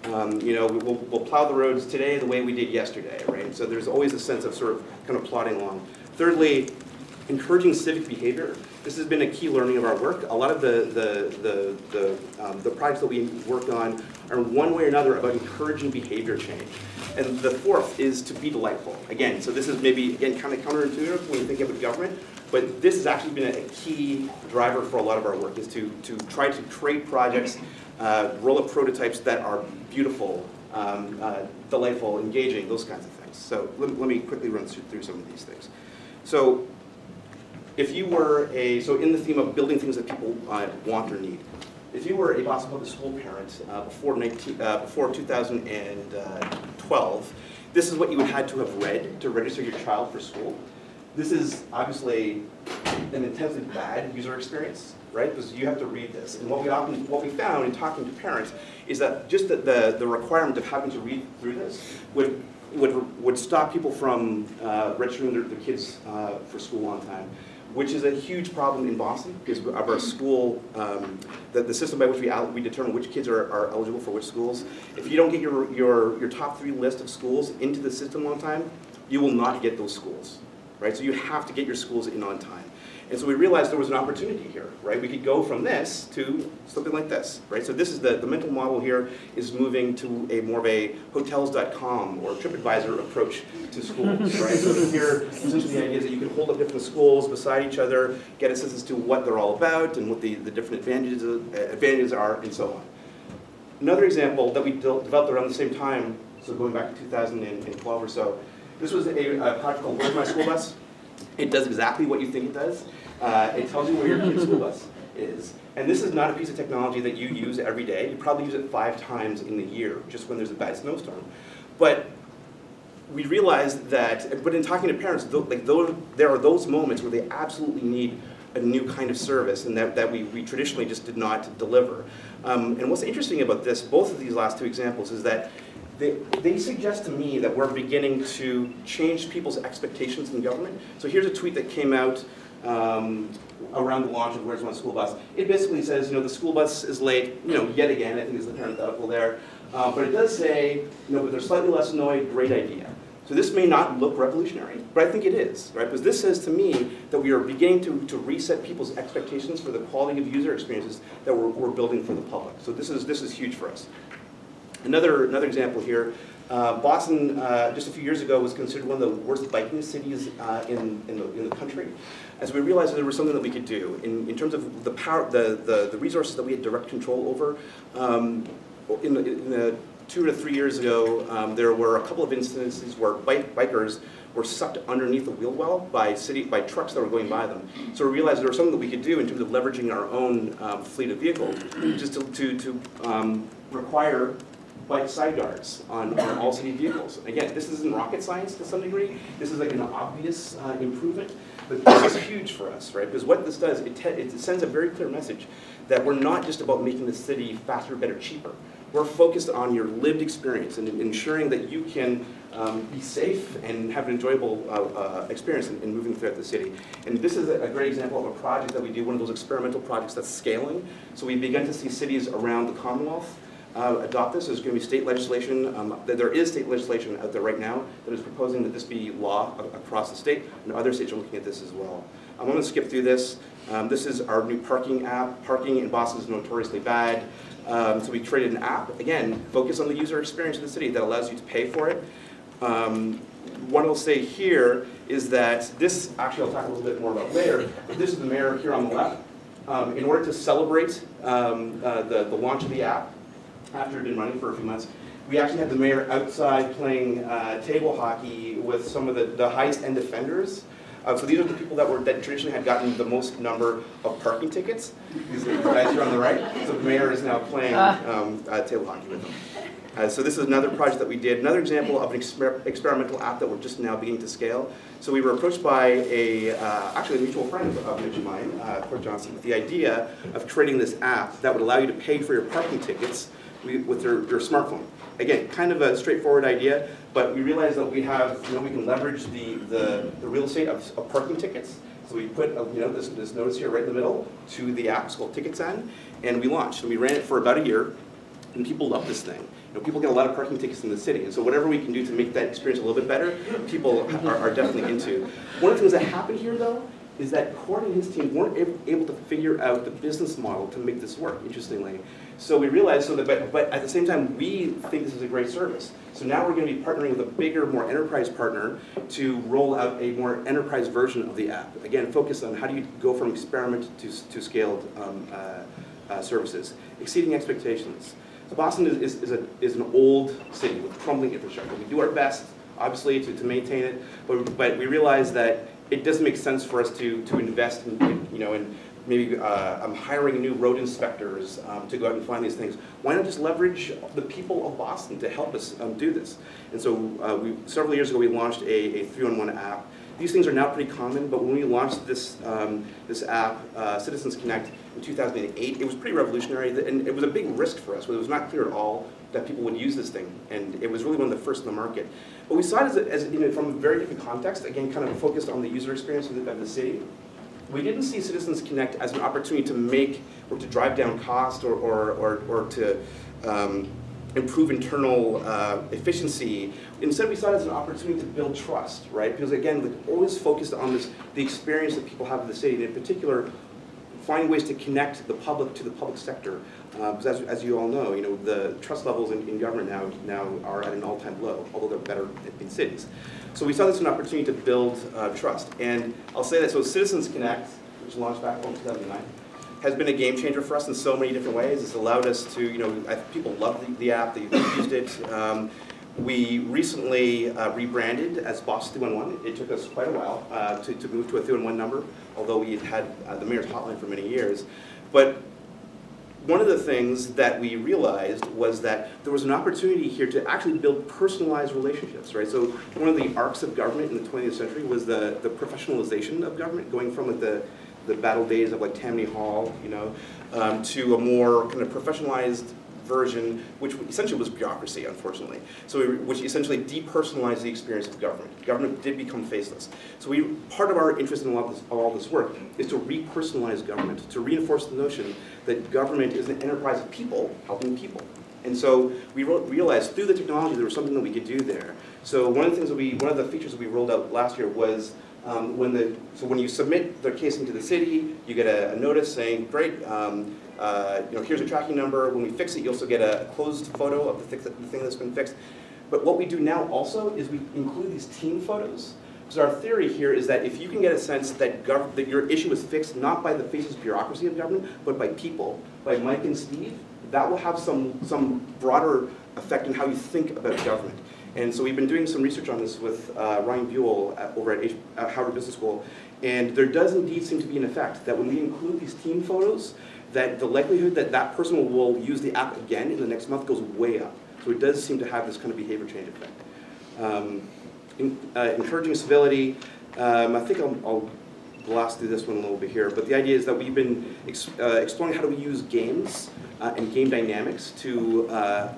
we'll plow the roads today the way we did yesterday, right? So there's always a sense of sort of kind of plodding along. Thirdly, encouraging civic behavior. This has been a key learning of our work. A lot of the projects that we worked on are in one way or another about encouraging behavior change. And the fourth is to be delightful. Again, so this is maybe, again, kind of counterintuitive when you think about government, but this has actually been a key driver for a lot of our work, is to try to create projects, roll up prototypes that are beautiful, delightful, engaging, those kinds of things. So let me quickly run through some of these things. So if you were in the theme of building things that people want or need, if you were a Boston Public School parent before 2012, this is what you would had to have read to register your child for school. This is obviously an intensely bad user experience, right? Because you have to read this. And what we found in talking to parents is that just the requirement of having to read through this would would stop people from registering their kids for school on time, which is a huge problem in Boston because of our school, the system by which we determine which kids are eligible for which schools. If you don't get your top 3 list of schools into the system on time, you will not get those schools, right? So you have to get your schools in on time. And so we realized there was an opportunity here, right? We could go from this to something like this, right? So this is the mental model here is moving to a more of a hotels.com or TripAdvisor approach to schools, right? So here, essentially the idea is that you can hold up different schools beside each other, get a sense as to what they're all about and what the different advantages are, and so on. Another example that we developed around the same time, so going back to 2012 or so, this was a project called Where's My School Bus? It does exactly what you think it does. It tells you where your kid's school bus is. And this is not a piece of technology that you use every day. You probably use it 5 times in the year, just when there's a bad snowstorm. But we realized that, but in talking to parents, there are those moments where they absolutely need a new kind of service and that we traditionally just did not deliver. And what's interesting about this, both of these last 2 examples, is that they suggest to me that we're beginning to change people's expectations in government. So here's a tweet that came out around the launch of Where's My School Bus. It basically says, the school bus is late, yet again, I think is the parenthetical there. But it does say, but they're slightly less annoyed, great idea. So this may not look revolutionary, but I think it is, right? Because this says to me that we are beginning to reset people's expectations for the quality of user experiences that we're building for the public. So this is huge for us. Another example here, Boston just a few years ago was considered one of the worst biking cities in the country. As we realized that there was something that we could do in terms of the power, the resources that we had direct control over. In the 2 to 3 years ago, there were a couple of instances where bikers were sucked underneath the wheel well by trucks that were going by them. So we realized there was something that we could do in terms of leveraging our own fleet of vehicles, just to require bike side guards on all city vehicles. Again, this isn't rocket science to some degree. This is like an obvious improvement, but this is huge for us, right? Because what this does, it sends a very clear message that we're not just about making the city faster, better, cheaper. We're focused on your lived experience and ensuring that you can be safe and have an enjoyable experience in moving throughout the city. And this is a great example of a project that we do, one of those experimental projects that's scaling. So we've begun to see cities around the Commonwealth adopt this. There's going to be state legislation. There is state legislation out there right now that is proposing that this be law across the state, and other states are looking at this as well. I'm going to skip through this. This is our new parking app. Parking in Boston is notoriously bad. So we created an app, again, focused on the user experience of the city that allows you to pay for it. What I'll say here is that this, actually I'll talk a little bit more about later, but this is the mayor here on the left. In order to celebrate the launch of the app, after it had been running for a few months, we actually had the mayor outside playing table hockey with some of the highest end offenders. So these are the people that traditionally had gotten the most number of parking tickets. These are the guys here on the right. So the mayor is now playing table hockey with them. So this is another project that we did. Another example of an experimental app that we're just now beginning to scale. So we were approached by actually a mutual friend of Mitch and mine, Court Johnson, with the idea of creating this app that would allow you to pay for your parking tickets with your smartphone. Again, kind of a straightforward idea, but we realized that we can leverage the real estate of parking tickets. So we put this notice here right in the middle to the app. It's called TicketSend, and we launched. And we ran it for about a year, and people love this thing. People get a lot of parking tickets in the city, and so whatever we can do to make that experience a little bit better, people are definitely into. One of the things that happened here, though, is that Court and his team weren't able to figure out the business model to make this work, interestingly. So we realized, but at the same time, we think this is a great service. So now we're going to be partnering with a bigger, more enterprise partner to roll out a more enterprise version of the app. Again, focused on how do you go from experiment to scaled services, exceeding expectations. So Boston is an old city with crumbling infrastructure. We do our best, obviously, to maintain it, but we realize that it doesn't make sense for us to invest in maybe hiring new road inspectors to go out and find these things. Why not just leverage the people of Boston to help us do this? And so several years ago we launched a 3-in-1 app. These things are now pretty common, but when we launched this, this app, Citizens Connect, in 2008, it was pretty revolutionary, and it was a big risk for us. It was not clear at all that people would use this thing, and it was really one of the first in the market. But we saw it as you know, from a very different context, again, kind of focused on the user experience of the city. We didn't see Citizens Connect as an opportunity to make, or to drive down cost, or to improve internal efficiency. Instead, we saw it as an opportunity to build trust, right? Because again, we're always focused on this, the experience that people have in the city, and in particular, finding ways to connect the public to the public sector. Because as you all know, you know, the trust levels in government now are at an all-time low, although they're better in cities. So we saw this as an opportunity to build trust. And I'll say that, so Citizens Connect, which launched back in 2009, has been a game changer for us in so many different ways. It's allowed us to, you know, people love the app, they've used it. We recently rebranded as Boss 311. It took us quite a while to move to a 311 number, although we had the mayor's hotline for many years. But one of the things that we realized was that there was an opportunity here to actually build personalized relationships, right? So one of the arcs of government in the 20th century was the professionalization of government, going from like the battle days of like Tammany Hall, you know, to a more kind of professionalized version, which essentially was bureaucracy, unfortunately. So which essentially depersonalized the experience of government. Government did become faceless. So part of our interest in all this work is to repersonalize government, to reinforce the notion that government is an enterprise of people helping people. And so we realized through the technology there was something that we could do there. So one of the features that we rolled out last year was when you submit the case into the city, you get a notice saying, great, you know, here's a tracking number. When we fix it, you also get a closed photo of the thing that's been fixed. But what we do now also is we include these team photos. Because our theory here is that if you can get a sense that your issue is fixed not by the faceless bureaucracy of government, but by people, by Mike and Steve, that will have some broader effect on how you think about government. And so we've been doing some research on this with Ryan Buell over at Howard Business School, and there does indeed seem to be an effect that when we include these team photos, that the likelihood that that person will use the app again in the next month goes way up. So it does seem to have this kind of behavior change effect. Encouraging civility, I think I'll blast through this one a little bit here, but the idea is that we've been exploring how do we use games and game dynamics to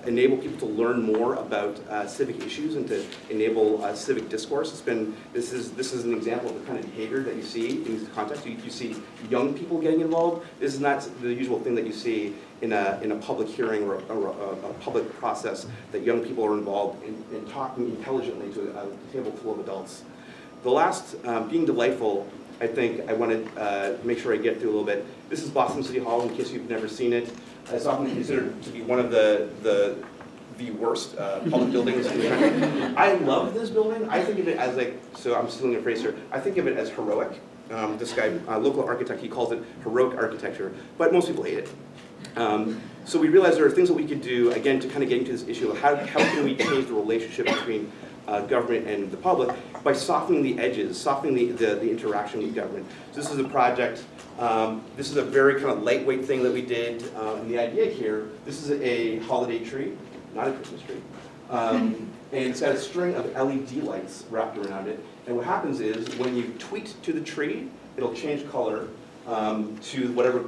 enable people to learn more about civic issues and to enable civic discourse. This is an example of the kind of behavior that you see in this context. You see young people getting involved. This is not the usual thing that you see in a public hearing or a public process, that young people are involved in talking intelligently to a table full of adults. The last, being delightful, I think I want to make sure I get through a little bit. This is Boston City Hall, in case you've never seen it. It's often considered to be one of the worst public buildings in the country. I love this building. I think of it as like, so I'm stealing a phrase here, I think of it as heroic. This guy, local architect, he calls it heroic architecture, but most people hate it. So we realized there are things that we could do, again, to kind of get into this issue of how can we change the relationship between government and the public by softening the edges, softening the interaction with government. So this is a project, this is a very kind of lightweight thing that we did, and the idea here, this is a holiday tree, not a Christmas tree, and it's got a string of LED lights wrapped around it, and what happens is when you tweet to the tree, it'll change color to whatever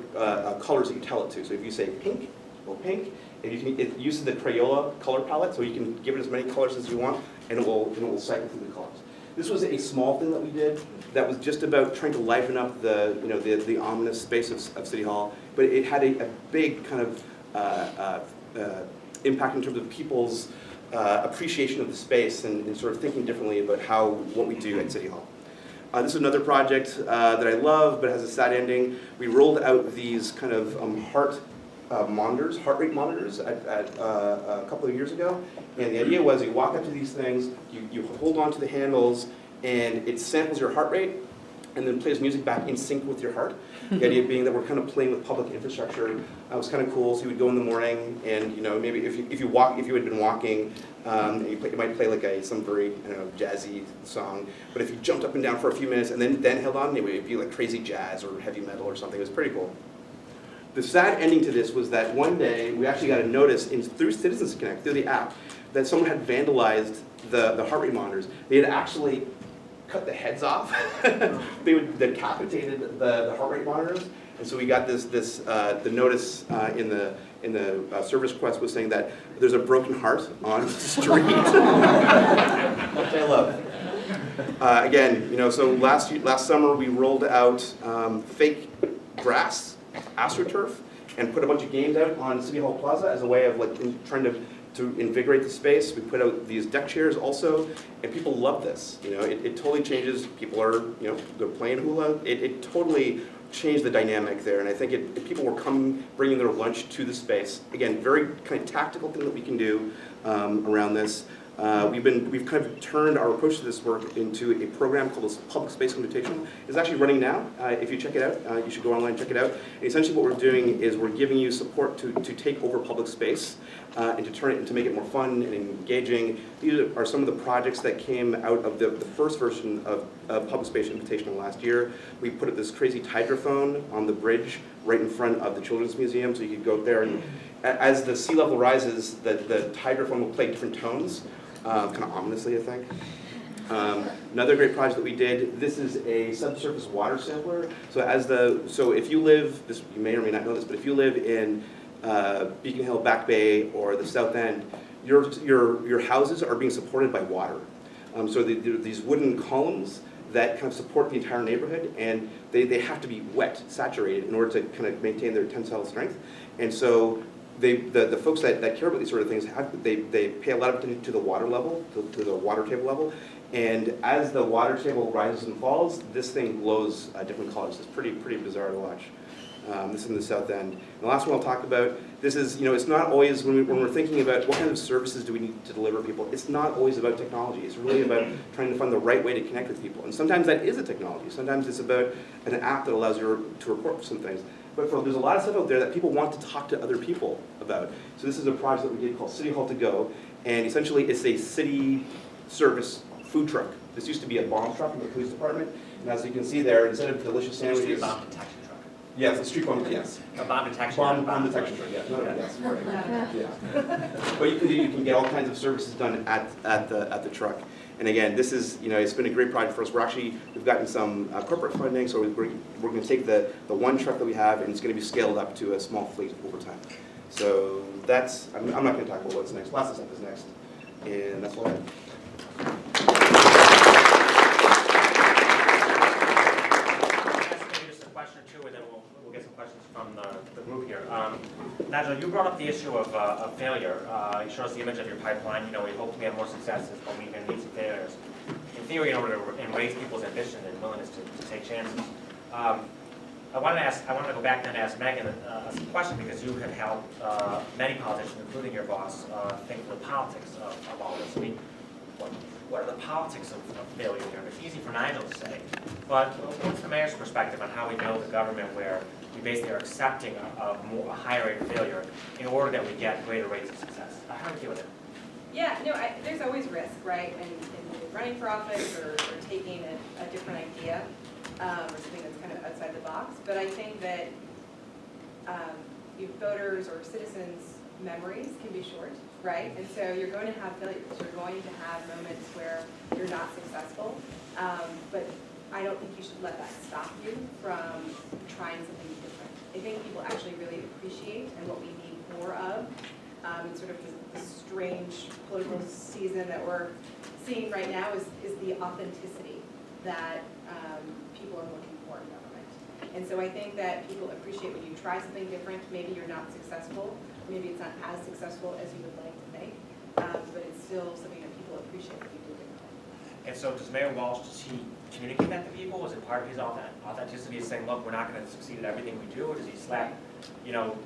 colors that you tell it to. So if you say pink, it will pink. It uses the Crayola color palette, so you can give it as many colors as you want, and it will cycle through the colors. This was a small thing that we did that was just about trying to liven up the ominous space of City Hall, but it had a big kind of impact in terms of people's appreciation of the space and sort of thinking differently about what we do at City Hall. This is another project that I love, but has a sad ending. We rolled out these kind of heart rate monitors a couple of years ago, and the idea was you walk up to these things, you hold on to the handles, and it samples your heart rate, and then plays music back in sync with your heart. The idea being that we're kind of playing with public infrastructure. It was kind of cool. So you would go in the morning, and maybe if you had been walking, you might play like some very jazzy song. But if you jumped up and down for a few minutes and then held on, it would be like crazy jazz or heavy metal or something. It was pretty cool. The sad ending to this was that one day we actually got a notice through Citizens Connect, through the app, that someone had vandalized the heart rate monitors. They had actually cut the heads off. They decapitated the heart rate monitors. And so we got the notice in the service request was saying that there's a broken heart on the street, which I love. Again, so last summer we rolled out fake grass, AstroTurf, and put a bunch of games out on City Hall Plaza as a way of trying to invigorate the space. We put out these deck chairs also, and people love this. It totally changes. People are, they're playing hula. It totally changed the dynamic there, and I think people were bringing their lunch to the space. Again, very kind of tactical thing that we can do around this. We've kind of turned our approach to this work into a program called the Public Space Invitational. It's actually running now. If you check it out, you should go online and check it out. And essentially what we're doing is we're giving you support to take over public space and to turn it and to make it more fun and engaging. These are some of the projects that came out of the first version of Public Space Invitational last year. We put up this crazy hydrophone on the bridge right in front of the Children's Museum, so you could go there, and as the sea level rises, the hydrophone will play different tones. Kind of ominously, I think. Another great project that we did, this is a subsurface water sampler. So if you live, you may or may not know this, but if you live in Beacon Hill, Back Bay, or the South End, your houses are being supported by water. So these wooden columns that kind of support the entire neighborhood, and they have to be wet, saturated, in order to kind of maintain their tensile strength. And so the folks that care about these sort of things, they pay a lot of attention to the water level, to the water table level, and as the water table rises and falls, this thing glows different colors. It's pretty bizarre to watch. This is in the South End. And the last one I'll talk about, this is, it's not always, when we're thinking about what kind of services do we need to deliver people, it's not always about technology. It's really about trying to find the right way to connect with people. And sometimes that is a technology. Sometimes it's about an app that allows you to report some things. But there's a lot of stuff out there that people want to talk to other people about. So this is a project that we did called City Hall to Go, and essentially it's a city service food truck. This used to be a bomb truck in the police department, and as you can see there, instead of delicious sandwiches... Bomb detection truck. Yes, the street bomb, yes. A bomb detection. Bomb detection truck, yes. Yeah. But you can get all kinds of services done at the truck. And again, this is, it's been a great project for us. We've gotten some corporate funding, so we're going to take the one truck that we have, and it's going to be scaled up to a small fleet over time. So that's, I'm not going to talk about what's next. Lots of stuff is next. And that's all I have. We'll get some questions from the group here. Nigel, you brought up the issue of failure. You showed us the image of your pipeline. We hope to have more successes, but we're going to need some failures. In theory, in order to raise people's ambition and willingness to take chances. I wanted to go back then and ask Megan a question, because you have helped many politicians, including your boss, think of the politics of all this. I mean, what are the politics of failure here? It's easy for Nigel to say, but what's the mayor's perspective on how we build a government where we basically are accepting a higher rate of failure in order that we get greater rates of success? How do you deal with it? Yeah, no, there's always risk, right, in running for office or taking a different idea or something that's kind of outside the box. But I think that voters or citizens' memories can be short, right? And so you're going to have failures. You're going to have moments where you're not successful. But I don't think you should let that stop you from trying something different. I think people actually really appreciate, and what we need more of, in sort of the strange political season that we're seeing right now is the authenticity that people are looking for in government. And so I think that people appreciate when you try something different. Maybe you're not successful, maybe it's not as successful as you would like to think, but it's still something that people appreciate when you do differently. And so does Mayor Walsh, does he communicate that to people? Is it part of his authenticity, is saying, look, we're not going to succeed at everything we do? Or does he slap,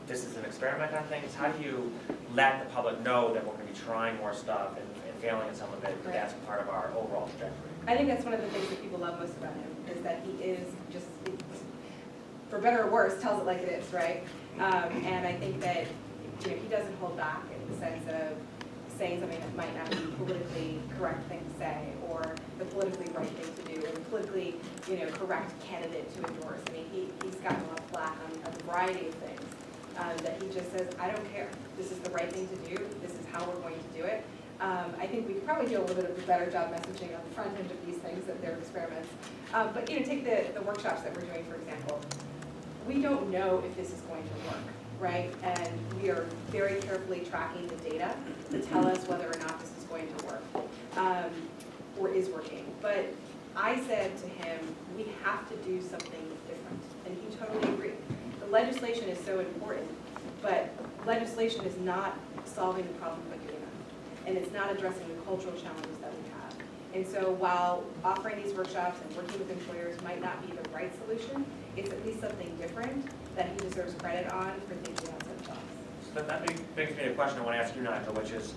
this is an experiment on things? How do you let the public know that we're going to be trying more stuff and failing at some of it, but that's part of our overall trajectory? I think that's one of the things that people love most about him, is that he is just, for better or worse, tells it like it is, right? And I think that he doesn't hold back in the sense of saying something that might not be politically correct thing to say, or the politically right thing to do, or the politically correct candidate to endorse. I mean, he's gotten a lot of flack on a variety of things that he just says, I don't care. This is the right thing to do. This is how we're going to do it. I think we could probably do a little bit of a better job messaging on the front end of these things their experiments. But take the workshops that we're doing, for example. We don't know if this is going to work, right? And we are very carefully tracking the data to tell us whether or not this is going to work, or is working. But I said to him, we have to do something different, and he totally agreed. The legislation is so important, but legislation is not solving the problem quickly enough, and it's not addressing the cultural challenges that we have. And so while offering these workshops and working with employers might not be the right solution, it's at least something different that he deserves credit on for thinking outside the box. So that brings me to a question I want to ask you, Nigel, which is,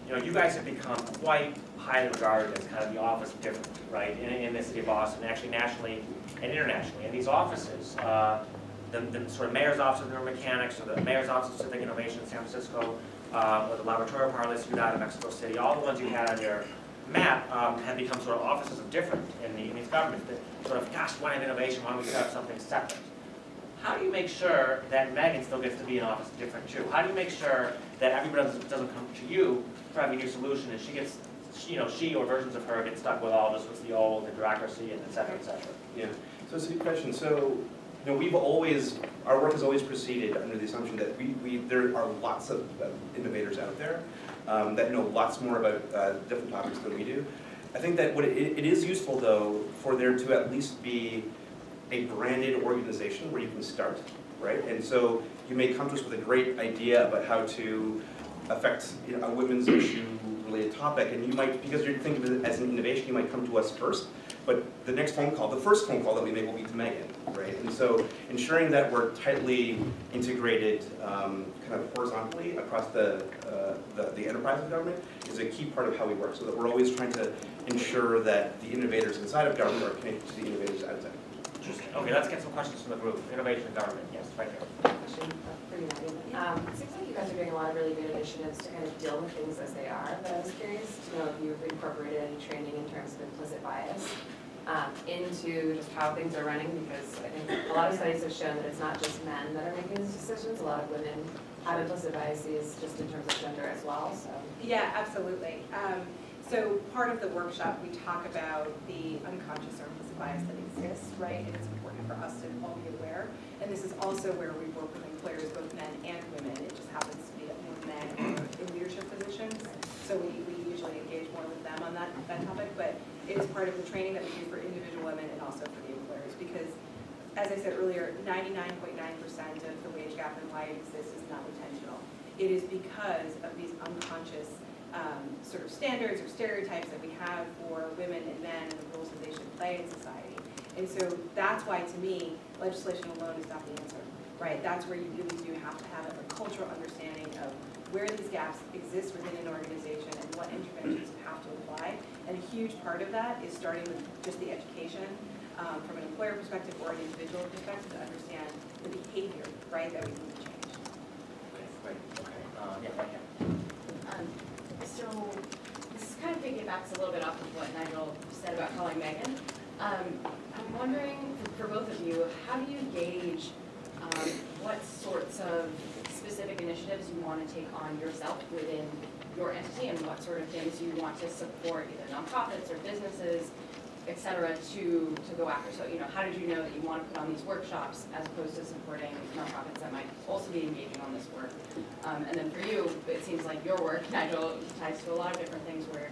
you guys have become quite highly regarded as kind of the office of different, right, in the city of Boston, actually nationally and internationally. And these offices, the sort of mayor's office of neuromechanics, or the mayor's office of civic innovation in San Francisco, or the laboratorial parlors out of Mexico City, all the ones you had on your map have become sort of offices of different in these governments. That sort of, gosh, why have innovation? Why don't we set up something separate? How do you make sure that Megan still gets to be an office of different too? How do you make sure that everybody doesn't come to you for having a new solution, and she gets, she or versions of her get stuck with all this, what's the old, the bureaucracy, and et cetera, et cetera? Yeah, so it's a good question. So, we've always, our work has always proceeded under the assumption that there are lots of innovators out there that know lots more about different topics than we do. I think that it is useful, though, for there to at least be a branded organization where you can start, right? And so you may come to us with a great idea about how to affect a women's issue-related topic, and you might, because you're thinking of it as an innovation, you might come to us first. But the next phone call, the first phone call that we make will be to Megan, right? And so ensuring that we're tightly integrated kind of horizontally across the enterprise of government is a key part of how we work, so that we're always trying to ensure that the innovators inside of government are connected to the innovators outside. Interesting. Okay, let's get some questions from the group. Innovation in government, yes, right there. Question for you, Megan. It seems like you guys are doing a lot of really good initiatives to kind of deal with things as they are, but I was curious to know if you've incorporated any training in terms of implicit bias into just how things are running, because I think a lot of studies have shown that it's not just men that are making these decisions. A lot of women have implicit biases just in terms of gender as well. So Yeah, absolutely. So part of the workshop, we talk about the unconscious or implicit bias that exists, right? And it's important for us to all be aware. And this is also where we work with employers, both men and women. It just happens to be that more men are in leadership positions. So we usually engage more with them on that topic. But it is part of the training that we do for individual women and also for the employers. Because, as I said earlier, 99.9% of the wage gap and why it exists is not intentional. It is because of these unconscious sort of standards or stereotypes that we have for women and men and the roles that they should play in society. And so that's why, to me, legislation alone is not the answer, right? That's where you really do have to have a cultural understanding of where these gaps exist within an organization and what interventions you have to apply. And a huge part of that is starting with just the education from an employer perspective or an individual perspective to understand the behavior, right, that we need to change. Okay, great. Okay, yeah, right here. So this is kind of piggybacks a little bit off of what Nigel said about calling Megan. I'm wondering, for both of you, how do you gauge what sorts of specific initiatives you want to take on yourself within your entity, and what sort of things you want to support, either nonprofits or businesses, et cetera, to go after? So, how did you know that you want to put on these workshops as opposed to supporting nonprofits that might also be engaging on this work? And then for you, it seems like your work, Nigel, ties to a lot of different things where,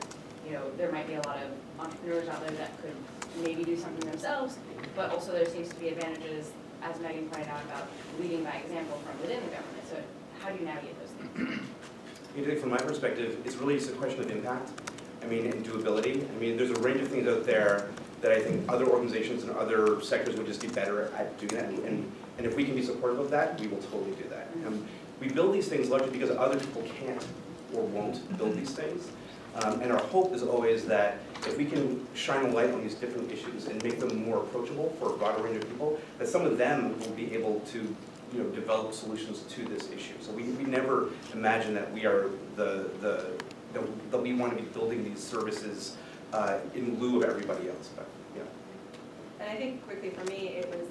there might be a lot of entrepreneurs out there that could maybe do something themselves, but also there seems to be advantages, as Megan pointed out, about leading by example from within the government. So how do you navigate those things? I think from my perspective, it's really just a question of impact. And doability. There's a range of things out there that I think other organizations and other sectors would just be better at doing that. And if we can be supportive of that, we will totally do that. We build these things largely because other people can't or won't build these things. And our hope is always that if we can shine a light on these different issues and make them more approachable for a broader range of people, that some of them will be able to develop solutions to this issue. So we never imagine that we are that we want to be building these services in lieu of everybody else. But, And I think quickly for me, it was,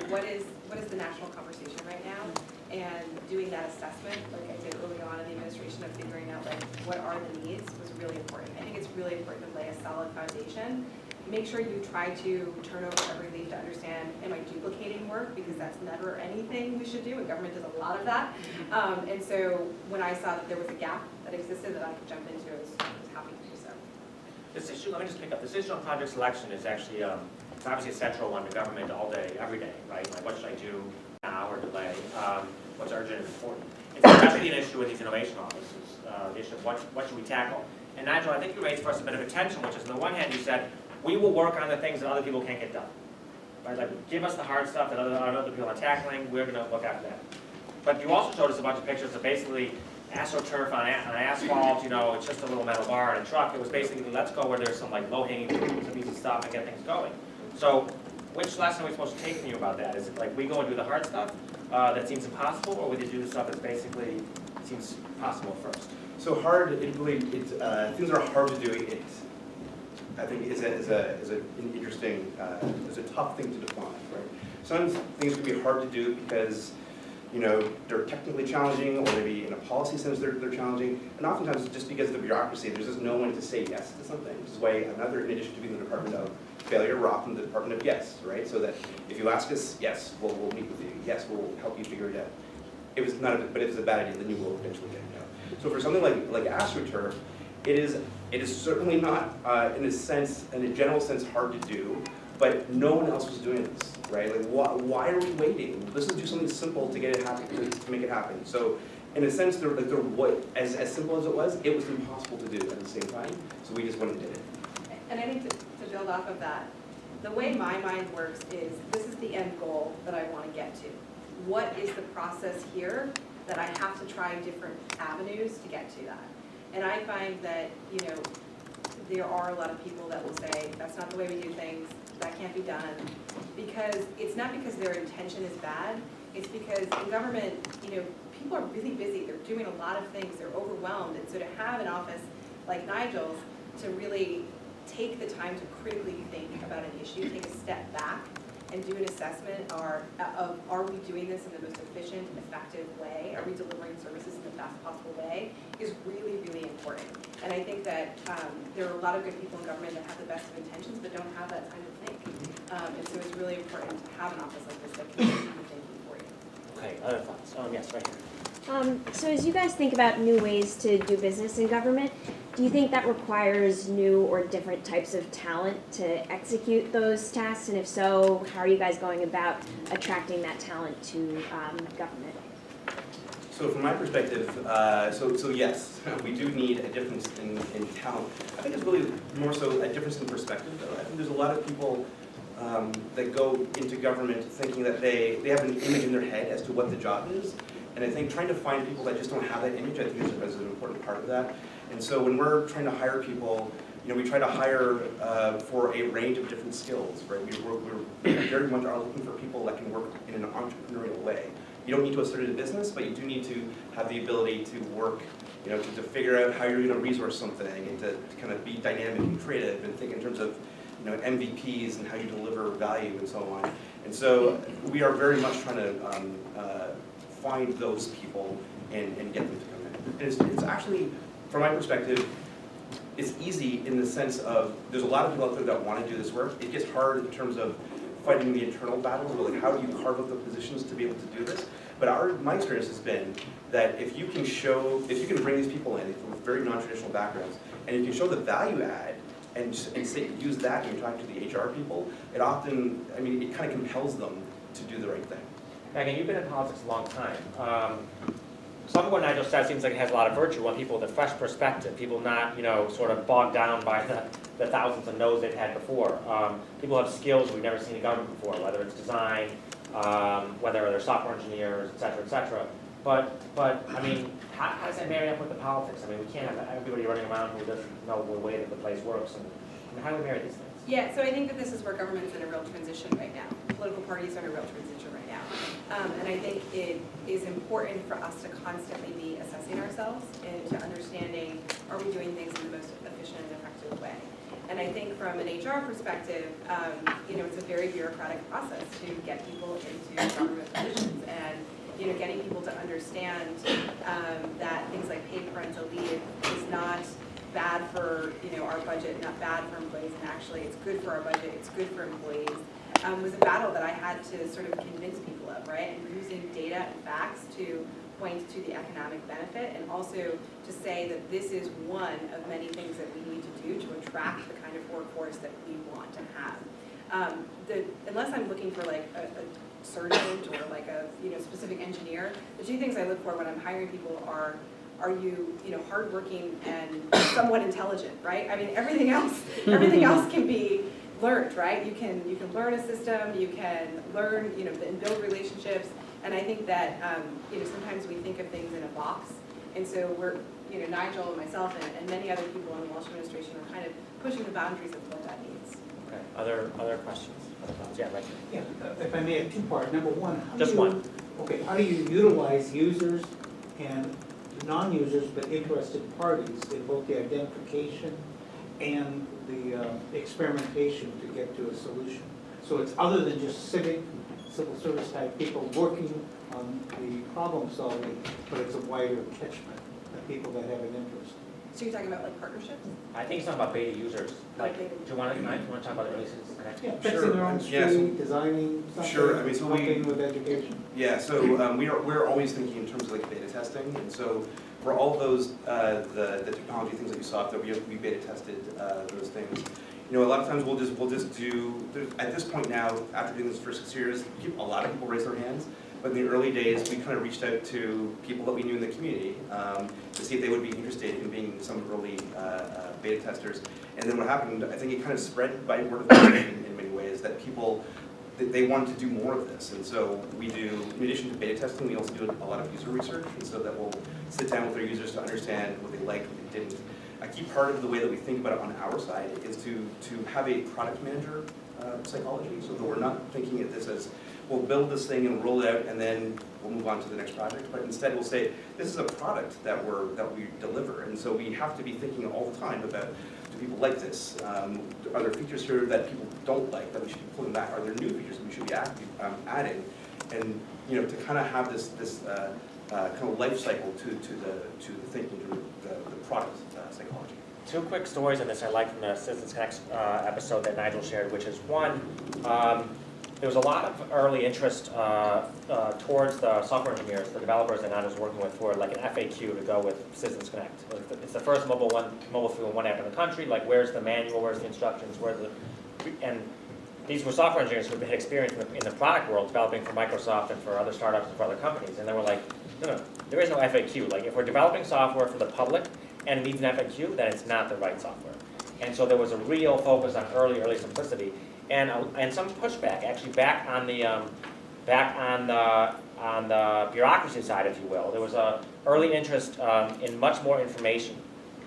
what is the national conversation right now? and doing that assessment, like I did early on in the administration, of figuring out like what are the needs was really important. I think it's really important to lay a solid foundation. Make sure you try to turn over every leaf to understand, am I duplicating work? Because that's never anything we should do, and government does a lot of that. And so when I saw that there was a gap that existed that I could jump into, I was happy to do so. This issue, let me just pick up, this issue on project selection is actually, it's obviously a central one to government all day, every day, right? Like, what should I do now or delay? What's urgent and important? It's especially an issue with these innovation offices, the issue of what should we tackle? And Nigel, I think you raised for us a bit of attention, which is on the one hand you said, we will work on the things that other people can't get done. Right? Like, give us the hard stuff that other people are tackling, we're gonna look after that. But you also showed us a bunch of pictures of basically AstroTurf on asphalt, you know, it's just a little metal bar and a truck. It was basically, let's go where there's some like low-hanging fruit, some easy stuff and get things going. So, which lesson are we supposed to take from you about that? Is it like we go and do the hard stuff that seems impossible, or would you do the stuff that basically seems possible first? So hard, things that are hard to do, I think is an interesting, is a tough thing to define, right? Some things can be hard to do because, you know, they're technically challenging, or maybe in a policy sense they're challenging, and oftentimes just because of the bureaucracy, there's just no one to say yes to something. Which is why another, in addition to being the Department of Failure, we're often the Department of Yes, right? So that if you ask us, yes, we'll meet with you, yes, we'll help you figure it out. It was not, but if it's a bad idea, then you will eventually get it out. So for something like AstroTurf, it is certainly not, in a general sense, hard to do, but no one else was doing this, right? Like, why are we waiting? Let's just do something simple to get it happen, to make it happen. So, in a sense, as simple as it was impossible to do at the same time. So we just went and did it. And I think to build off of that, the way my mind works is, this is the end goal that I want to get to. What is the process here that I have to try different avenues to get to that? And I find that, you know, there are a lot of people that will say, that's not the way we do things, that can't be done. Because it's not because their intention is bad, it's because in government, you know, people are really busy, they're doing a lot of things, they're overwhelmed. And so to have an office like Nigel's to really take the time to critically think about an issue, take a step back, and do an assessment of are we doing this in the most efficient, effective way? Are we delivering services in the best possible way? Is really, really important. And I think that there are a lot of good people in government that have the best of intentions but don't have that time to think. And so it's really important to have an office like this that can keep you thinking for you. Okay, other thoughts? Yes, right here. So as you guys think about new ways to do business in government, do you think that requires new or different types of talent to execute those tasks? And if so, how are you guys going about attracting that talent to government? So from my perspective, so yes, we do need a difference in talent. I think it's really more so a difference in perspective, though. I think there's a lot of people that go into government thinking that they have an image in their head as to what the job is. And I think trying to find people that just don't have that image, I think is an important part of that. And so when we're trying to hire people, you know, we try to hire for a range of different skills, right? We're very much are looking for people that can work in an entrepreneurial way. You don't need to have started a business, but you do need to have the ability to work, you know, to figure out how you're going to resource something, and to kind of be dynamic and creative, and think in terms of, you know, MVPs and how you deliver value and so on. And so we are very much trying to find those people and get them to come in. And it's actually, from my perspective, it's easy in the sense of there's a lot of people out there that want to do this work. It gets hard in terms of fighting the internal battles, or like how do you carve out the positions to be able to do this. But my experience has been that if you can bring these people in with very non-traditional backgrounds, and you can show the value add, and use that when you're talking to the HR people, it often, I mean, it kind of compels them to do the right thing. Megan, you've been in politics a long time. Some of what Nigel said seems like it has a lot of virtue. Want people with a fresh perspective, people not, you know, sort of bogged down by the thousands of no's they've had before. People have skills we've never seen in government before, whether it's design, whether they're software engineers, et cetera, et cetera. But I mean, how does that marry up with the politics? I mean, we can't have everybody running around who doesn't know the way that the place works. And I mean, how do we marry these things? Yeah, so I think that this is where government's in a real transition right now. Political parties are in a real transition right now. And I think it is important for us to constantly be assessing ourselves and to understanding, are we doing things in the most efficient and effective way? And I think from an HR perspective, you know, it's a very bureaucratic process to get people into government positions. And getting people to understand that things like paid parental leave is not bad for, our budget, not bad for employees, and actually it's good for our budget, it's good for employees, was a battle that I had to sort of convince people of, right? And using data and facts to point to the economic benefit, and also to say that this is one of many things that we need to do to attract the kind of workforce that we want to have. Unless I'm looking for like a surgeon or like a specific engineer, the two things I look for when I'm hiring people are you hardworking and somewhat intelligent, right? I mean, everything else can be learned, right? You can learn a system, you can learn, and build relationships. And I think that sometimes we think of things in a box, and so we're Nigel and myself and many other people in the Walsh administration are kind of pushing the boundaries of what that means. Okay. Other questions? Other thoughts? Yeah, right. Yeah, if I may, have two-part. Number one, Just one. Okay, how do you utilize users and non-users but interested parties in both the identification and the experimentation to get to a solution? So it's other than just civil service type people working on the problem solving, but it's a wider catchment of people that have an interest. So you're talking about like partnerships? I think he's talking about beta users. Like, do you want to talk about early citizens connect? Yeah, fixing their own street, designing something, Sure. I mean, so helping with education. Yeah, so we're always thinking in terms of like beta testing, and so for all those the technology things that you saw up there, we beta tested those things. A lot of times we'll just do at this point now, after doing this for 6 years, a lot of people raise their hands. But in the early days, we kind of reached out to people that we knew in the community to see if they would be interested in being some early beta testers. And then what happened, I think it kind of spread by word of mouth in many ways, that people, they wanted to do more of this. And so we do, in addition to beta testing, we also do a lot of user research. And so that we'll sit down with our users to understand what they liked, what they didn't. A key part of the way that we think about it on our side is to have a product manager psychology, so that we're not thinking of this as, we'll build this thing and roll it out and then we'll move on to the next project, but instead we'll say, this is a product that we deliver, and so we have to be thinking all the time about, do people like this? Are there features here that people don't like that we should be pulling back? Are there new features that we should be adding? And to kind of have this kind of life cycle to the thinking, to the product psychology. Two quick stories on this I like from the Citizens Connect episode that Nigel shared, which is one, there was a lot of early interest towards the software engineers, the developers that Nigel's working with, for like an FAQ to go with Citizens Connect. It's the first mobile through one app in the country. Like, where's the manual? Where's the instructions? And these were software engineers who had experience in the product world, developing for Microsoft and for other startups and for other companies. And they were like, no, there is no FAQ. Like, if we're developing software for the public and it needs an FAQ, then it's not the right software. And so there was a real focus on early simplicity, and some pushback actually back on the bureaucracy side, if you will. There was a early interest in much more information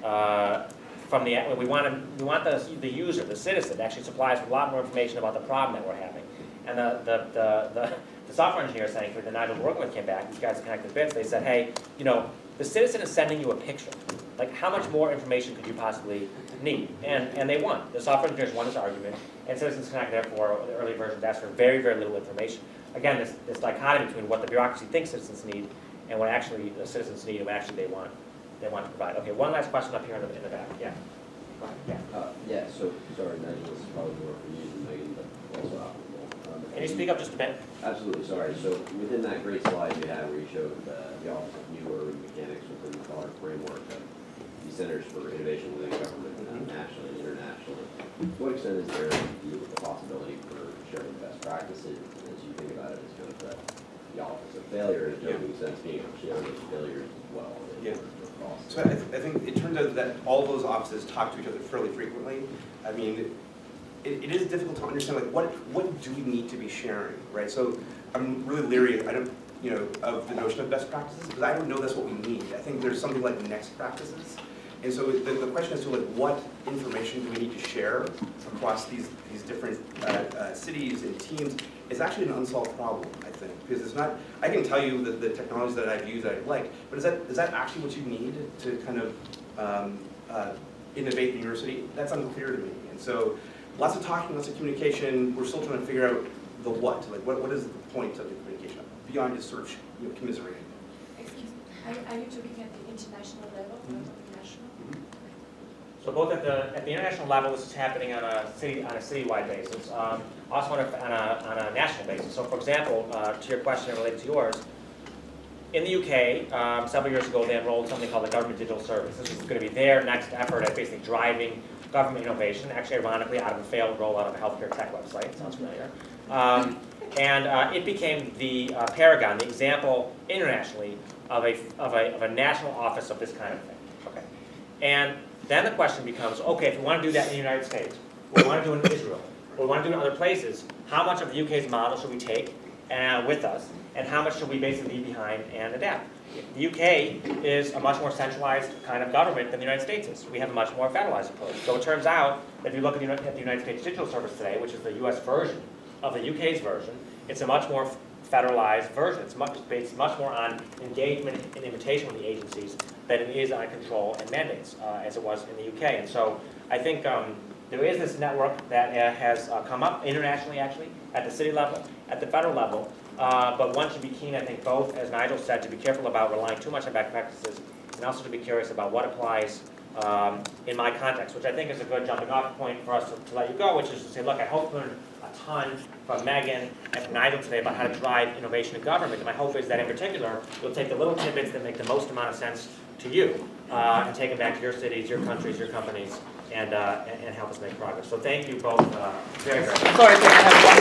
from the. We want the user, the citizen, to actually supply us with a lot more information about the problem that we're having. And the software engineers saying, for the Nigel we're working with came back. These guys at Connected Bits. They said, hey, the citizen is sending you a picture. Like, how much more information could you possibly need? And they won. The software engineers won this argument, and Citizens Connect, therefore, the early versions asked for very, very little information. Again, this dichotomy between what the bureaucracy thinks citizens need and what actually the citizens need and what actually they want to provide. Okay, one last question up here in the back. Yeah. Yeah, so, sorry, Nigel, this is probably more for you than Megan, but also applicable. Can you speak up just a bit? Absolutely, sorry. So within that great slide you had where you showed the Office of New Urban Mechanics within the broader framework of the Centers for Innovation within Government, nationally and internationally, to what extent is there the possibility for sharing best practices as you think about it as kind of the Office of Failure, in a joking sense, being able to share those failures as well? Yeah. So I think it turns out that all those offices talk to each other fairly frequently. I mean, it is difficult to understand, like, what do we need to be sharing, right? So I'm really leery, of the notion of best practices, because I don't know that's what we need. I think there's something like next practices. And so the question is to, like, what information do we need to share across these different cities and teams is actually an unsolved problem, I think, because it's not. I can tell you the technologies that I've used that I like, but is that actually what you need to kind of innovate in your city? That's unclear to me. And so lots of talking, lots of communication. We're still trying to figure out the what? Like, what is the point of the communication beyond just sort of commiserating? Excuse me, are you talking at the international level, not at the national? So both at the international level, this is happening on a citywide basis, also on a national basis. So for example, to your question related to yours, in the UK, several years ago, they enrolled something called the Government Digital Service. This is going to be their next effort at basically driving government innovation, actually ironically out of a failed rollout of a healthcare tech website. Sounds familiar. And it became the paragon, the example internationally of a national office of this kind of thing. Okay. And then the question becomes, okay, if we want to do that in the United States, or we want to do it in Israel, or we want to do it in other places, how much of the UK's model should we take with us, and how much should we basically leave behind and adapt? The UK is a much more centralized kind of government than the United States is. We have a much more federalized approach. So it turns out that if you look at the United States Digital Service today, which is the US version of the UK's version, it's a much more federalized version. It's based much more on engagement and invitation with the agencies than it is on control and mandates, as it was in the UK. And so I think there is this network that has come up internationally, actually, at the city level, at the federal level. But one should be keen, I think, both, as Nigel said, to be careful about relying too much on best practices, and also to be curious about what applies in my context, which I think is a good jumping off point for us to let you go, which is to say, look, I hope to learn a ton from Megan and from Nigel today about how to drive innovation in government. And my hope is that, in particular, you'll take the little tidbits that make the most amount of sense to you and take them back to your cities, your countries, your companies, and help us make progress. So thank you both very, very much. Sorry, I have one